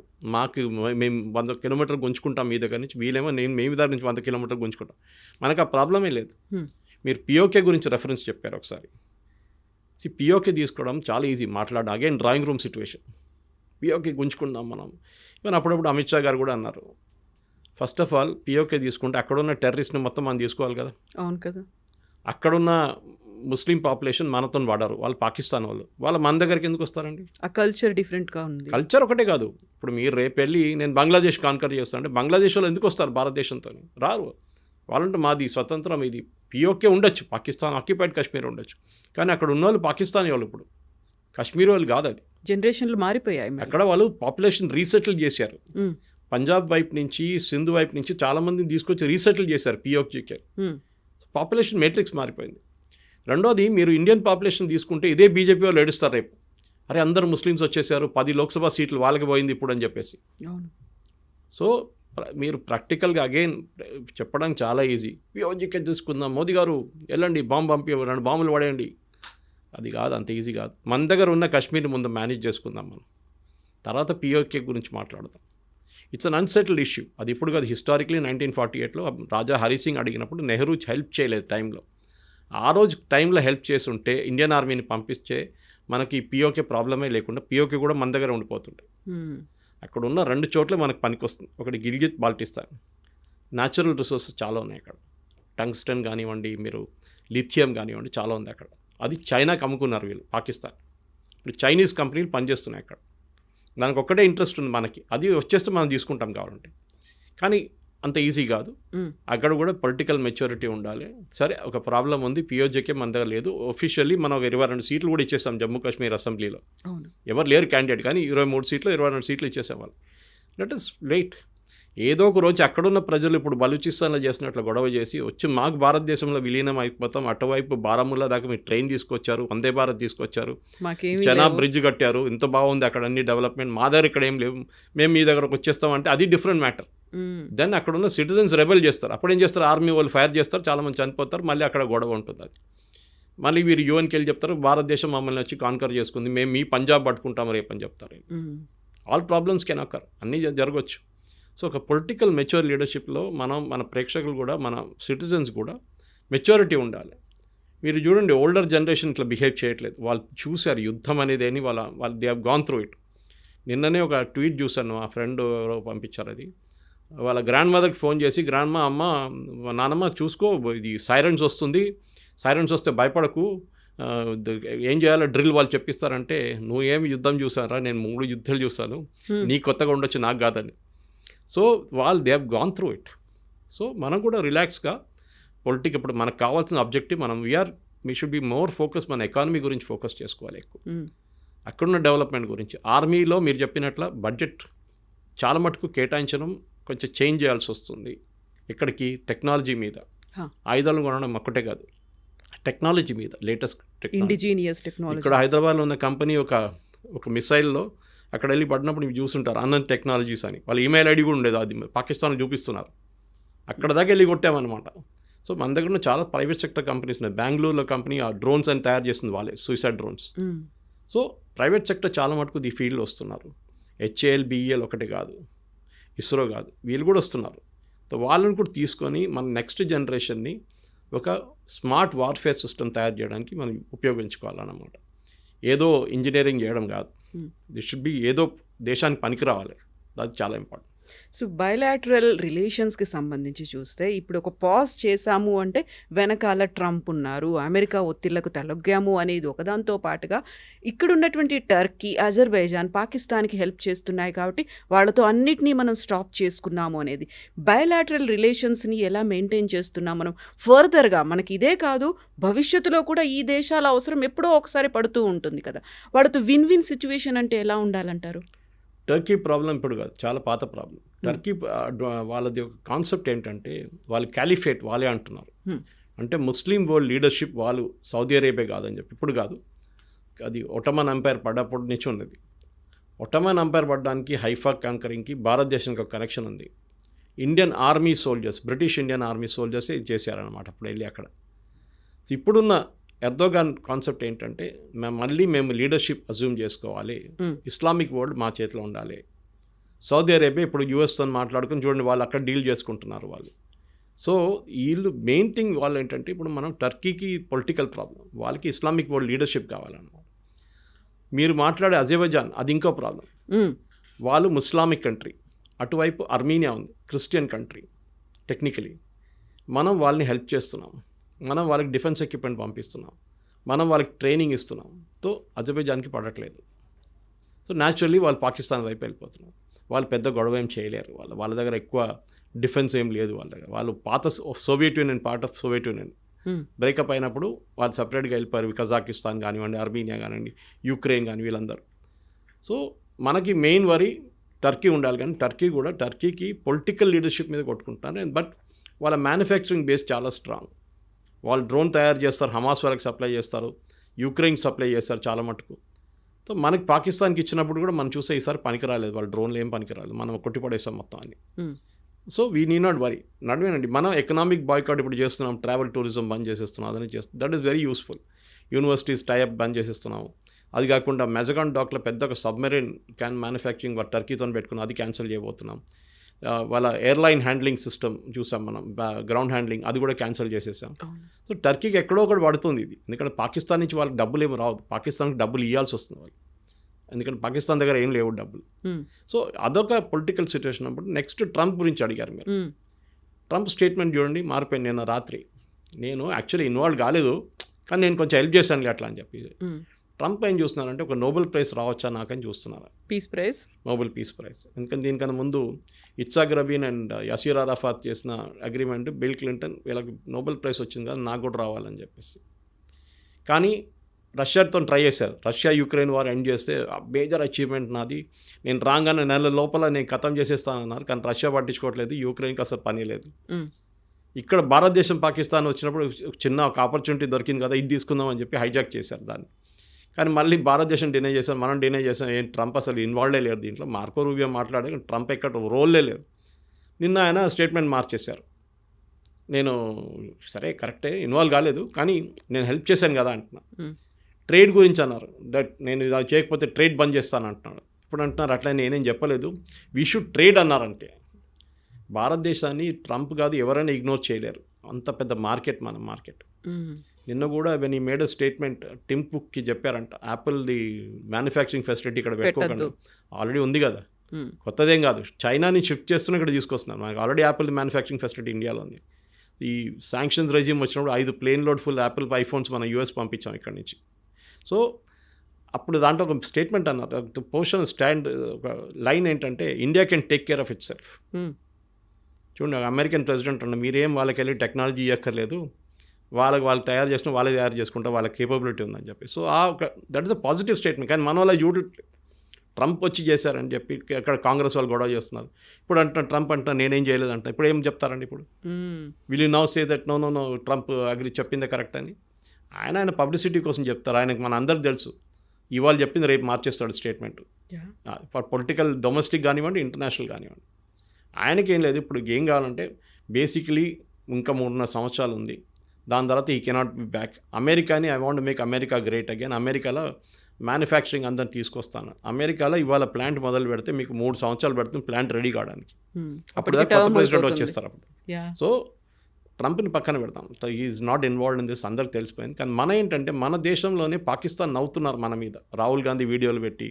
మేము 100 కిలోమీటర్లు గుంజుకుంటాం మీ దగ్గర నుంచి, వీళ్ళేమో మేము దగ్గర నుంచి 100 కిలోమీటర్లు గుంజుకుంటాం. మనకు ఆ ప్రాబ్లమే లేదు. మీరు పిఓకే గురించి రెఫరెన్స్ చెప్పారు ఒకసారి. పిఓకే తీసుకోవడం చాలా ఈజీ, మాట్లాడడం again drawing room situation. PoK గుంజుకుంటాం మనం. ఈవెన్ అప్పుడప్పుడు అమిత్ షా గారు కూడా అన్నారు, ఫస్ట్ ఆఫ్ ఆల్ పిఓకే తీసుకుంటే అక్కడున్న టెర్రరిస్ట్ని మొత్తం మనం తీసుకోవాలి కదా. అవును కదా. అక్కడున్న ముస్లిం పాపులేషన్ మనతో వాడారు, వాళ్ళు పాకిస్తాన్ వాళ్ళు మన దగ్గరికి ఎందుకు వస్తారండి? ఆ కల్చర్ డిఫరెంట్గా ఉంది. కల్చర్ ఒకటే కాదు, ఇప్పుడు మీరు రేపు వెళ్ళి నేను బంగ్లాదేశ్ కాన్కర్ చేస్తాను అంటే బంగ్లాదేశ్ వాళ్ళు ఎందుకు వస్తారు భారతదేశంతో? రారు. వాళ్ళంటే మాది స్వతంత్రం, ఇది పిఓకే ఉండొచ్చు, పాకిస్తాన్ ఆక్యుపైడ్ కాశ్మీర్ ఉండొచ్చు, కానీ అక్కడ ఉన్న వాళ్ళు పాకిస్తానీ వాళ్ళు, ఇప్పుడు కాశ్మీర్ వాళ్ళు కాదు. అది జనరేషన్లు మారిపోయాయి. అక్కడ వాళ్ళు పాపులేషన్ రీసెటిల్ చేశారు. పంజాబ్ వైపు నుంచి, సింధు వైపు నుంచి చాలామందిని తీసుకొచ్చి రీసెటిల్ చేశారు పిఓకేకి. పాపులేషన్ మేట్రిక్స్ మారిపోయింది. రెండోది, మీరు ఇండియన్ పాపులేషన్ తీసుకుంటే ఇదే బీజేపీ వాళ్ళు ఏడుస్తారు రేపు, అరే అందరు ముస్లిమ్స్ వచ్చేసారు, 10 లోక్సభ సీట్లు వాళ్ళకి పోయింది ఇప్పుడు అని చెప్పేసి. సో మీరు ప్రాక్టికల్గా అగైన్ చెప్పడానికి చాలా ఈజీ. పిఓకేకి తీసుకుందాం, మోదీ గారు వెళ్ళండి బాంబు పంపి 2 బాంబులు పడేయండి, అది కాదు, అంత ఈజీ కాదు. మన దగ్గర ఉన్న కాశ్మీర్ని ముందు మేనేజ్ చేసుకుందాం మనం, తర్వాత పిఓకే గురించి మాట్లాడదాం. It's an unsettled issue. అది ఇప్పుడు కాదు, హిస్టారిక్లీ 1948లో రాజా హరి సింగ్ అడిగినప్పుడు నెహ్రూ హెల్ప్ చేయలేదు టైంలో. ఆ రోజు టైంలో హెల్ప్ చేసి ఉంటే ఇండియన్ ఆర్మీని పంపిస్తే మనకి పిఓకే ప్రాబ్లమే లేకుండా పిఓకే కూడా మన దగ్గర ఉండిపోతుండే. అక్కడ ఉన్న 2 చోట్ల మనకు పనికొస్తుంది. ఒకటి గిల్గిత్ బాల్టిస్తాన్, న్యాచురల్ రిసోర్సెస్ చాలా ఉన్నాయి అక్కడ, టంగ్స్టన్ కానివ్వండి, మీరు లిథియం కానివ్వండి, చాలా ఉంది అక్కడ. అది చైనాకి అమ్ముకున్నారు వీళ్ళు, పాకిస్తాన్. ఇప్పుడు చైనీస్ కంపెనీలు పనిచేస్తున్నాయి అక్కడ, దానికి ఒక్కటే ఇంట్రెస్ట్ ఉంది మనకి, అది వచ్చేస్తే మనం తీసుకుంటాం కావాలంటే. కానీ అంత ఈజీ కాదు, అక్కడ కూడా పొలిటికల్ మెచ్యూరిటీ ఉండాలి. సరే, ఒక ప్రాబ్లం ఉంది, పిఓజేకే మన దగ్గర లేదు. ఒఫీషియల్లీ మనం ఒక 22 సీట్లు కూడా ఇచ్చేసాం జమ్మూ కాశ్మీర్ అసెంబ్లీలో. ఎవరు లేరు క్యాండిడేట్, కానీ 23 సీట్లు 22 సీట్లు ఇచ్చేసాం వాళ్ళు. Let us wait. ఏదో ఒక రోజు అక్కడున్న ప్రజలు ఇప్పుడు బలూచిస్తాన్లో చేసినట్లు గొడవ చేసి వచ్చి మాకు భారతదేశంలో విలీనం అయిపోతాం, అటువైపు బారాముల్లా దాకా మీరు ట్రైన్ తీసుకొచ్చారు, వందే భారత్ తీసుకొచ్చారు, చెనాబ్ బ్రిడ్జ్ కట్టారు, ఇంత బాగుంది అక్కడ అన్ని డెవలప్మెంట్, మా దగ్గర ఇక్కడ ఏం లేవు, మేము మీ దగ్గరకు వచ్చేస్తాం అంటే అది డిఫరెంట్ మ్యాటర్. దెన్ అక్కడ ఉన్న సిటిజన్స్ రెబెల్ చేస్తారు. అప్పుడు ఏం చేస్తారు, ఆర్మీ వాళ్ళు ఫైర్ చేస్తారు, చాలామంది చనిపోతారు, మళ్ళీ అక్కడ గొడవ ఉంటుంది. అది మళ్ళీ వీరు యూఎన్కి వెళ్ళి చెప్తారు, భారతదేశం మమ్మల్ని వచ్చి కాన్కర్ చేసుకుంది, మేము మీ పంజాబ్ పట్టుకుంటాం రేపు అని చెప్తారు. ఆల్ ప్రాబ్లమ్స్ కెన్ అక్కర్, అన్నీ జరగవచ్చు. సో ఒక పొలిటికల్ మెచ్యూర్ లీడర్షిప్లో మన ప్రేక్షకులు కూడా, మన సిటిజన్స్ కూడా మెచ్యూరిటీ ఉండాలి. మీరు చూడండి, ఓల్డర్ జనరేషన్ ఇట్లా బిహేవ్ చేయట్లేదు. వాళ్ళు చూశారు యుద్ధం అనేది అని, వాళ్ళు they have gone through it. నిన్ననే ఒక ట్వీట్ చూశాను, ఆ ఫ్రెండ్ ఎవరో పంపించారు. అది వాళ్ళ గ్రాండ్ మదర్కి ఫోన్ చేసి, గ్రాండ్ అమ్మ నానమ్మ చూసుకో, ఇది సైరన్స్ వస్తుంది, సైరన్స్ వస్తే భయపడకు, ఏం చేయాలో డ్రిల్ వాళ్ళు చెప్పిస్తారంటే, నువ్వేమి యుద్ధం చూసారా, నేను 3 యుద్ధాలు చూశాను, నీ కొత్తగా ఉండొచ్చు నాకు కాదని. సో వాళ్ళు they have gone through it. So మనం కూడా రిలాక్స్గా పొలిటిక్, ఇప్పుడు మనకు కావాల్సిన ఆబ్జెక్టివ్, మనం we should be more focus, మన ఎకానమీ గురించి ఫోకస్ చేసుకోవాలి ఎక్కువ, అక్కడున్న డెవలప్మెంట్ గురించి. ఆర్మీలో మీరు చెప్పినట్ల బడ్జెట్ చాలా మటుకు కేటాయించడం కొంచెం చేంజ్ చేయాల్సి వస్తుంది. ఇక్కడికి టెక్నాలజీ మీద, ఆయుధాలు కొనడం ఒక్కటే కాదు, టెక్నాలజీ మీద, లేటెస్ట్ టెక్నాలజీ. ఇక్కడ హైదరాబాద్లో ఉన్న కంపెనీ ఒక మిసైల్లో అక్కడ వెళ్ళి పడినప్పుడు మీరు చూస్తుంటారు, అనంత్ టెక్నాలజీస్ అని, వాళ్ళ ఈమెయిల్ ఐడి కూడా ఉండేది, అది పాకిస్తాన్లో చూపిస్తున్నారు. అక్కడ దాకా వెళ్ళి కొట్టామన్నమాట. సో మన దగ్గర ఉన్న చాలా ప్రైవేట్ సెక్టర్ కంపెనీస్ ఉన్నాయి. బెంగళూరులో కంపెనీ ఆ డ్రోన్స్ అని తయారు చేస్తుంది వాళ్ళే, suicide drones. So private sector చాలా మటుకు ఈ ఫీల్డ్లో వస్తున్నారు. హెచ్ఏఎల్, బిఈఎల్ ఒకటి కాదు, ఇస్రో కాదు, వీళ్ళు కూడా వస్తున్నారు. సో వాళ్ళని కూడా తీసుకొని మన నెక్స్ట్ జనరేషన్ని ఒక స్మార్ట్ వార్ఫేర్ సిస్టమ్ తయారు చేయడానికి మనం ఉపయోగించుకోవాలన్నమాట. ఏదో ఇంజనీరింగ్ చేయడం కాదు, దిస్ షుడ్ బి ఏదో దేశానికి పనికి రావాలి, అది చాలా ఇంపార్టెంట్. సో బయలాటరల్ రిలేషన్స్కి సంబంధించి చూస్తే ఇప్పుడు ఒక పాజ్ చేశాము అంటే వెనకాల ట్రంప్ ఉన్నారు, అమెరికా ఒత్తిళ్లకు తలొగ్గాము అనేది ఒకదాంతో పాటుగా ఇక్కడ ఉన్నటువంటి టర్కీ, అజర్బైజాన్ పాకిస్తాన్కి హెల్ప్ చేస్తున్నాయి కాబట్టి వాళ్ళతో అన్నిటినీ మనం స్టాప్ చేసుకున్నాము అనేది. బయలాటరల్ రిలేషన్స్ని ఎలా మెయింటైన్ చేస్తున్నాం మనం ఫర్దర్గా? మనకి ఇదే కాదు, భవిష్యత్తులో కూడా ఈ దేశాల అవసరం ఎప్పుడో ఒకసారి పడుతూ ఉంటుంది కదా. వాడితో విన్ విన్ సిచ్యువేషన్ అంటే ఎలా ఉండాలంటారు? టర్కీ ప్రాబ్లం ఇప్పుడు కాదు, చాలా పాత ప్రాబ్లం. టర్కీ వాళ్ళది ఒక కాన్సెప్ట్ ఏంటంటే, వాళ్ళు క్యాలిఫేట్ వాళ్ళే అంటున్నారు. అంటే ముస్లిం వరల్డ్ లీడర్షిప్ వాళ్ళు సౌదీ అరేబియా కాదని చెప్పి, ఇప్పుడు కాదు, అది ఒటమన్ ఎంపైర్ పడ్డప్పటి నుంచి ఉన్నది. ఒటమన్ ఎంపైర్ పడడానికి, హైఫా కాంకరింగ్కి భారతదేశానికి ఒక కనెక్షన్ ఉంది. Indian army soldiers, British Indian army సోల్జర్సే చేశారనమాట అప్పుడు వెళ్ళి అక్కడ. సో ఇప్పుడున్న ఎర్దోగాన్ కాన్సెప్ట్ ఏంటంటే, మేము లీడర్షిప్ అజ్యూమ్ చేసుకోవాలి, ఇస్లామిక్ వరల్డ్ మా చేతిలో ఉండాలి. సౌదీ అరేబియా ఇప్పుడు యూఎస్తో మాట్లాడుకుని చూడండి, వాళ్ళు అక్కడ డీల్ చేసుకుంటున్నారు వాళ్ళు. సో వీళ్ళు మెయిన్ థింగ్ వాళ్ళు ఏంటంటే, ఇప్పుడు మనం టర్కీకి పొలిటికల్ ప్రాబ్లం, వాళ్ళకి ఇస్లామిక్ వరల్డ్ లీడర్షిప్ కావాలన్నమాట. మీరు మాట్లాడే అజర్బైజాన్, అది ఇంకో ప్రాబ్లం. వాళ్ళు ముస్లామిక్ కంట్రీ, అటువైపు అర్మీనియా ఉంది, క్రిస్టియన్ కంట్రీ టెక్నికలీ. మనం వాళ్ళని హెల్ప్ చేస్తున్నాం, మనం వాళ్ళకి డిఫెన్స్ ఎక్విప్మెంట్ పంపిస్తున్నాం, మనం వాళ్ళకి ట్రైనింగ్ ఇస్తున్నాం. సో అజర్బైజాన్కి పడట్లేదు. సో న్యాచురల్లీ వాళ్ళు పాకిస్తాన్ వైపు వెళ్ళిపోతున్నారు. వాళ్ళు పెద్ద గొడవ ఏం చేయలేరు, వాళ్ళ దగ్గర ఎక్కువ డిఫెన్స్ ఏం లేదు వాళ్ళ దగ్గర. వాళ్ళు పాత Soviet union, part of Soviet union breakup అయినప్పుడు వాళ్ళు సపరేట్గా వెళ్ళిపోయారు. కజాకిస్తాన్ కానివ్వండి, అర్మీనియా కానివ్వండి, యుక్రెయిన్ కానీ, వీళ్ళందరూ. సో మనకి మెయిన్ వరీ టర్కీ ఉండాలి, కానీ టర్కీకి పొలిటికల్ లీడర్షిప్ మీద కొట్టుకుంటున్నారు. బట్ వాళ్ళ మ్యానుఫ్యాక్చరింగ్ బేస్ చాలా స్ట్రాంగ్. వాళ్ళు డ్రోన్ తయారు చేస్తారు, హమాస్ వాళ్ళకి సప్లై చేస్తారు, యూక్రెయిన్కి సప్లై చేస్తారు చాలా మటుకు. సో మనకి పాకిస్తాన్కి ఇచ్చినప్పుడు కూడా మనం చూసే ఈసారి పనికిరాలేదు, వాళ్ళ డ్రోన్లు ఏం పనికిరాలేదు, మనం కొట్టిపడేసాం మొత్తం అన్ని. So we need not worry. నడవేనండి, మనం ఎకనామిక్ బాయ్కాట్ ఇప్పుడు చేస్తున్నాం, ట్రావెల్ టూరిజం బంద్ చేసేస్తున్నాం, అదని చేస్తున్నాం. That is very useful. Universities tie up బంద్ చేసేస్తున్నాము. అది కాకుండా మెజగాన్ డాక్లో పెద్ద ఒక సబ్మెరీన్ క్యాన్ మ్యానుఫ్యాక్చరింగ్ టర్కీతో పెట్టుకున్నాం, అది క్యాన్సిల్ చేయబోతున్నాం. వాళ్ళ ఎయిర్లైన్ హ్యాండ్లింగ్ సిస్టమ్ చూసాం మనం, గ్రౌండ్ హ్యాండ్లింగ్, అది కూడా క్యాన్సిల్ చేసేసాం. సో టర్కీకి ఎక్కడో ఒకటి పడుతుంది ఇది, ఎందుకంటే పాకిస్తాన్ నుంచి వాళ్ళకి డబ్బులు ఏమి రావు, పాకిస్తాన్కి డబ్బులు ఇవ్వాల్సి వస్తుంది వాళ్ళు, ఎందుకంటే పాకిస్తాన్ దగ్గర ఏం లేవు డబ్బులు. సో అదొక పొలిటికల్ సిచ్యువేషన్. అప్పుడు నెక్స్ట్ ట్రంప్ గురించి అడిగారు మీరు. ట్రంప్ స్టేట్మెంట్ చూడండి, మారిపోయింది. నిన్న రాత్రి నేను యాక్చువల్లీ ఇన్వాల్వ్ కాలేదు, కానీ నేను కొంచెం హెల్ప్ చేశాను అట్లా అని చెప్పి. ట్రంప్ ఏం చూస్తున్నారంటే ఒక నోబెల్ ప్రైజ్ రావచ్చా నాకని చూస్తున్నారు, peace prize, Nobel peace prize. ఎందుకంటే దీనికన్నా ముందు ఇట్సాక్ రబీన్ అండ్ యసీర్ అరాఫాత్ చేసిన అగ్రిమెంట్, బిల్ క్లింటన్ వీళ్ళకి నోబెల్ ప్రైజ్ వచ్చింది కదా, నాకు కూడా రావాలని చెప్పేసి. కానీ రష్యాతో ట్రై చేశారు, రష్యా యుక్రెయిన్ వార్ ఎండ్ చేస్తే మేజర్ అచీవ్మెంట్ నాది, నేను రాగానే నెల లోపల నేను ఖతం చేసేస్తానన్నారు. కానీ రష్యా పట్టించుకోవట్లేదు, యుక్రెయిన్కి అసలు పని లేదు. ఇక్కడ భారతదేశం పాకిస్తాన్ వచ్చినప్పుడు చిన్న ఒక ఆపర్చునిటీ దొరికింది కదా, ఇది తీసుకుందాం అని చెప్పి హైజాక్ చేశారు దాన్ని. కానీ మళ్ళీ భారతదేశం డినై చేశారు, మనం డినై చేసాం. ఏం ట్రంప్ అసలు ఇన్వాల్వ్డే లేరు దీంట్లో, మార్కో రూబియో మాట్లాడే, ట్రంప్ ఎక్కడ రోల్లే లేరు. నిన్న ఆయన స్టేట్మెంట్ మార్చేశారు, నేను సరే కరెక్టే ఇన్వాల్వ్ కాలేదు, కానీ నేను హెల్ప్ చేశాను కదా అంటున్నా. ట్రేడ్ గురించి అన్నారు, దట్ నేను ఇది చేయకపోతే ట్రేడ్ బంద్ చేస్తాను అంటున్నాడు. ఇప్పుడు అంటున్నారు అట్లా నేనేం చెప్పలేదు, వీ షుడ్ ట్రేడ్ అన్నారు అంతే. భారతదేశాన్ని ట్రంప్ కాదు ఎవరైనా ఇగ్నోర్ చేయలేరు, అంత పెద్ద మార్కెట్ మన మార్కెట్. నిన్న కూడా వెన్ ఈ మేడ్ అ స్టేట్మెంట్, టిమ్ కుక్కి చెప్పారంట, యాపిల్ది మ్యానుఫ్యాక్చరింగ్ ఫెసిలిటీ ఇక్కడ పెట్టుకోకండి, ఆల్రెడీ ఉంది కదా, కొత్తదేం కాదు, చైనాని షిఫ్ట్ చేస్తున్నా ఇక్కడ తీసుకొస్తున్నారు. మనకి ఆల్రెడీ యాపిల్ మ్యానుఫ్యాక్చరింగ్ ఫెసిలిటీ ఇండియాలో ఉంది. ఈ శాంక్షన్స్ రెజ్యూమ్ వచ్చినప్పుడు 5 plane load full Apple iPhones మనం యూఎస్ పంపించాం ఇక్కడ నుంచి. సో అప్పుడు దాంట్లో ఒక స్టేట్మెంట్ అన్నారు, పోషన్ స్టాండ్, ఒక లైన్ ఏంటంటే India can take care of itself. చూడండి, అమెరికన్ ప్రెసిడెంట్ అన్న, మీరేం వాళ్ళకి వెళ్ళి టెక్నాలజీ ఇవ్వక్కర్లేదు, వాళ్ళు తయారు చేసిన వాళ్ళే తయారు చేసుకుంటే వాళ్ళకి కేపబిలిటీ ఉందని చెప్పి. So that is a positive statement. కానీ మన వాళ్ళ ట్రంప్ వచ్చి చేశారని చెప్పి అక్కడ కాంగ్రెస్ వాళ్ళు గొడవ చేస్తున్నారు. ఇప్పుడు ట్రంప్ నేనేం చేయలేదు అంట, ఇప్పుడు ఏం చెప్తారండి? ఇప్పుడు will you now say that no Trump agree చెప్పిందే కరెక్ట్ అని? ఆయన పబ్లిసిటీ కోసం చెప్తారు, ఆయనకు మన అందరికి తెలుసు, ఇవాళ చెప్పింది రేపు మార్చేస్తాడు స్టేట్మెంట్. ఫర్ పొలిటికల్ డొమెస్టిక్ కానివ్వండి, ఇంటర్నేషనల్ కానివ్వండి, ఆయనకేం లేదు. ఇప్పుడు ఏం కావాలంటే బేసికలీ ఇంకా 3.5 సంవత్సరాలు ఉంది, దాని తర్వాత ఈ కెనాట్ బి బ్యాక్. అమెరికాని I want make America great again. అమెరికాలో మ్యానుఫ్యాక్చరింగ్ అందరిని తీసుకొస్తాను. అమెరికాలో ఇవాళ ప్లాంట్ మొదలు పెడితే మీకు 3 సంవత్సరాలు పెడుతుంది ప్లాంట్ రెడీ కావడానికి. అప్పుడు కొత్త ప్రెసిడెంట్ వచ్చేస్తారు అప్పుడు. సో ట్రంప్ని పక్కన పెడతాం, is not involved in this, అందరికి తెలిసిపోయింది. కానీ మన ఏంటంటే మన దేశంలోనే పాకిస్తాన్ నవ్వుతున్నారు మన మీద, రాహుల్ గాంధీ వీడియోలు పెట్టి,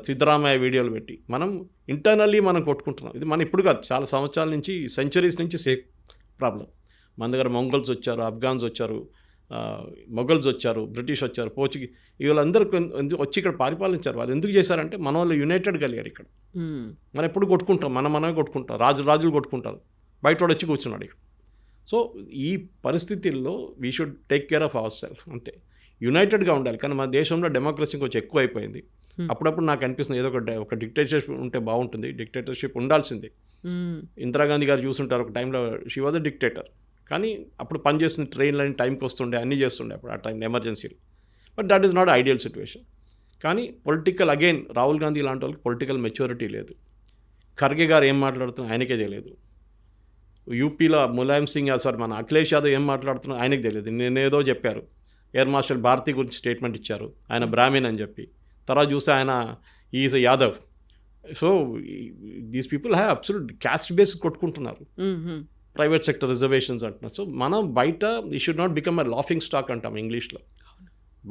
సిద్ధరామయ్య వీడియోలు పెట్టి, మనం ఇంటర్నల్లీ మనం కొట్టుకుంటున్నాం. ఇది మన ఇప్పుడు కాదు, చాలా సంవత్సరాల నుంచి, సెంచరీస్ నుంచి సేమ్ ప్రాబ్లం. మన దగ్గర మంగోల్స్ వచ్చారు, ఆఫ్ఘాన్స్ వచ్చారు, మొఘల్స్ వచ్చారు, బ్రిటిష్ వచ్చారు, పోర్చుగీస్, వీళ్ళందరూ వచ్చి ఇక్కడ పరిపాలించారు. వాళ్ళు ఎందుకు చేశారంటే మన వాళ్ళు యునైటెడ్ కలిగారు ఇక్కడ. మనం ఎప్పుడు కొట్టుకుంటాం, మనమే కొట్టుకుంటాం, రాజులు కొట్టుకుంటారు, బయట వాడు వచ్చి కూర్చున్నాడు ఇక్కడ. సో ఈ పరిస్థితుల్లో we should take care of our self, అంతే. యునైటెడ్గా ఉండాలి. కానీ మన దేశంలో డెమోక్రసీ కొంచెం ఎక్కువ అయిపోయింది. అప్పుడప్పుడు నాకు అనిపిస్తుంది ఏదో ఒక డిక్టేటర్షిప్ ఉంటే బాగుంటుంది, డిక్టేటర్షిప్ ఉండాల్సిందే. ఇందిరాగాంధీ గారు చూసుంటారు, ఒక టైంలో షీ వాజ్ అ డిక్టేటర్, కానీ అప్పుడు పనిచేస్తుంది, ట్రైన్లని టైంకి వస్తుండే, అన్నీ చేస్తుండే అప్పుడు ఆ టైం ఎమర్జెన్సీలు. But that is not ideal situation. కానీ పొలిటికల్ అగైన్ రాహుల్ గాంధీ లాంటి వాళ్ళకి పొలిటికల్ మెచ్యూరిటీ లేదు. ఖర్గే గారు ఏం మాట్లాడుతున్నారు ఆయనకే తెలియదు. యూపీలో ములాయం సింగ్ సారీ మన అఖిలేష్ యాదవ్ ఏం మాట్లాడుతున్నారు ఆయనకు తెలియదు. నేనేదో చెప్పారు, ఎయిర్ మార్షల్ భారతి గురించి స్టేట్మెంట్ ఇచ్చారు, ఆయన బ్రాహ్మణ్ అని చెప్పి. తర్వాత చూస్తే ఆయన is Yadav. So these people have absolute caste base కొట్టుకుంటున్నారు, ప్రైవేట్ సెక్టర్ రిజర్వేషన్స్ అంటున్నారు. సో మనం బయట ఈ should not become a laughing stock అంటాం ఇంగ్లీష్లో.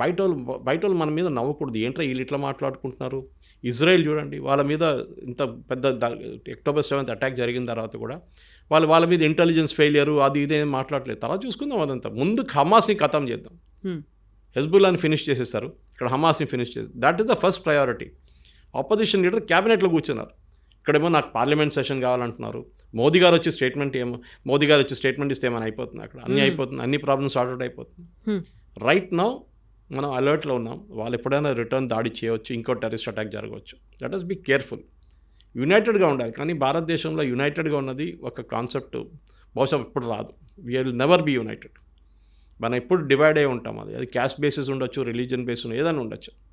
బయట వాళ్ళు మన మీద నవ్వకూడదు, ఏంట్రా వీళ్ళు ఇట్లా మాట్లాడుకుంటున్నారు. ఇజ్రాయెల్ చూడండి, వాళ్ళ మీద ఇంత పెద్ద అక్టోబర్ 7th అటాక్ జరిగిన తర్వాత కూడా వాళ్ళ మీద ఇంటెలిజెన్స్ ఫెయిలియర్ అది ఇదేం మాట్లాడలేదు. తర్వాత చూసుకుందాం, అదంతా ముందు హమాస్ని ఖతం చేద్దాం. హెజ్బుల్లాని ఫినిష్ చేసేస్తారు, ఇక్కడ హమాస్ని ఫినిష్ చేస్తారు. That is the first priority. Opposition leader క్యాబినెట్లో కూర్చున్నారు, ఇక్కడేమో నాకు పార్లమెంట్ సెషన్ కావాలంటున్నారు. మోదీ గారు వచ్చి స్టేట్మెంట్ ఇస్తే ఏమైనా అయిపోతుంది, అక్కడ అన్నీ అయిపోతుంది, అన్ని ప్రాబ్లమ్స్ సార్ట్ అవుట్ అయిపోతుంది. రైట్ నౌ మనం అలర్ట్లో ఉన్నాం, వాళ్ళు ఎప్పుడైనా రిటర్న్ దాడి చేయవచ్చు, ఇంకో టెర్రరిస్ట్ అటాక్ జరగవచ్చు. Let us be careful. యునైటెడ్గా ఉండాలి. కానీ భారతదేశంలో యునైటెడ్గా ఉన్నది ఒక కాన్సెప్ట్ బహుశా ఇప్పుడు రాదు. We will never be united. మనం ఎప్పుడు డివైడ్ అయి ఉంటాం. అది క్యాస్ట్ బేసిస్ ఉండొచ్చు, రిలీజియన్ బేస్ ఏదైనా ఉండొచ్చు.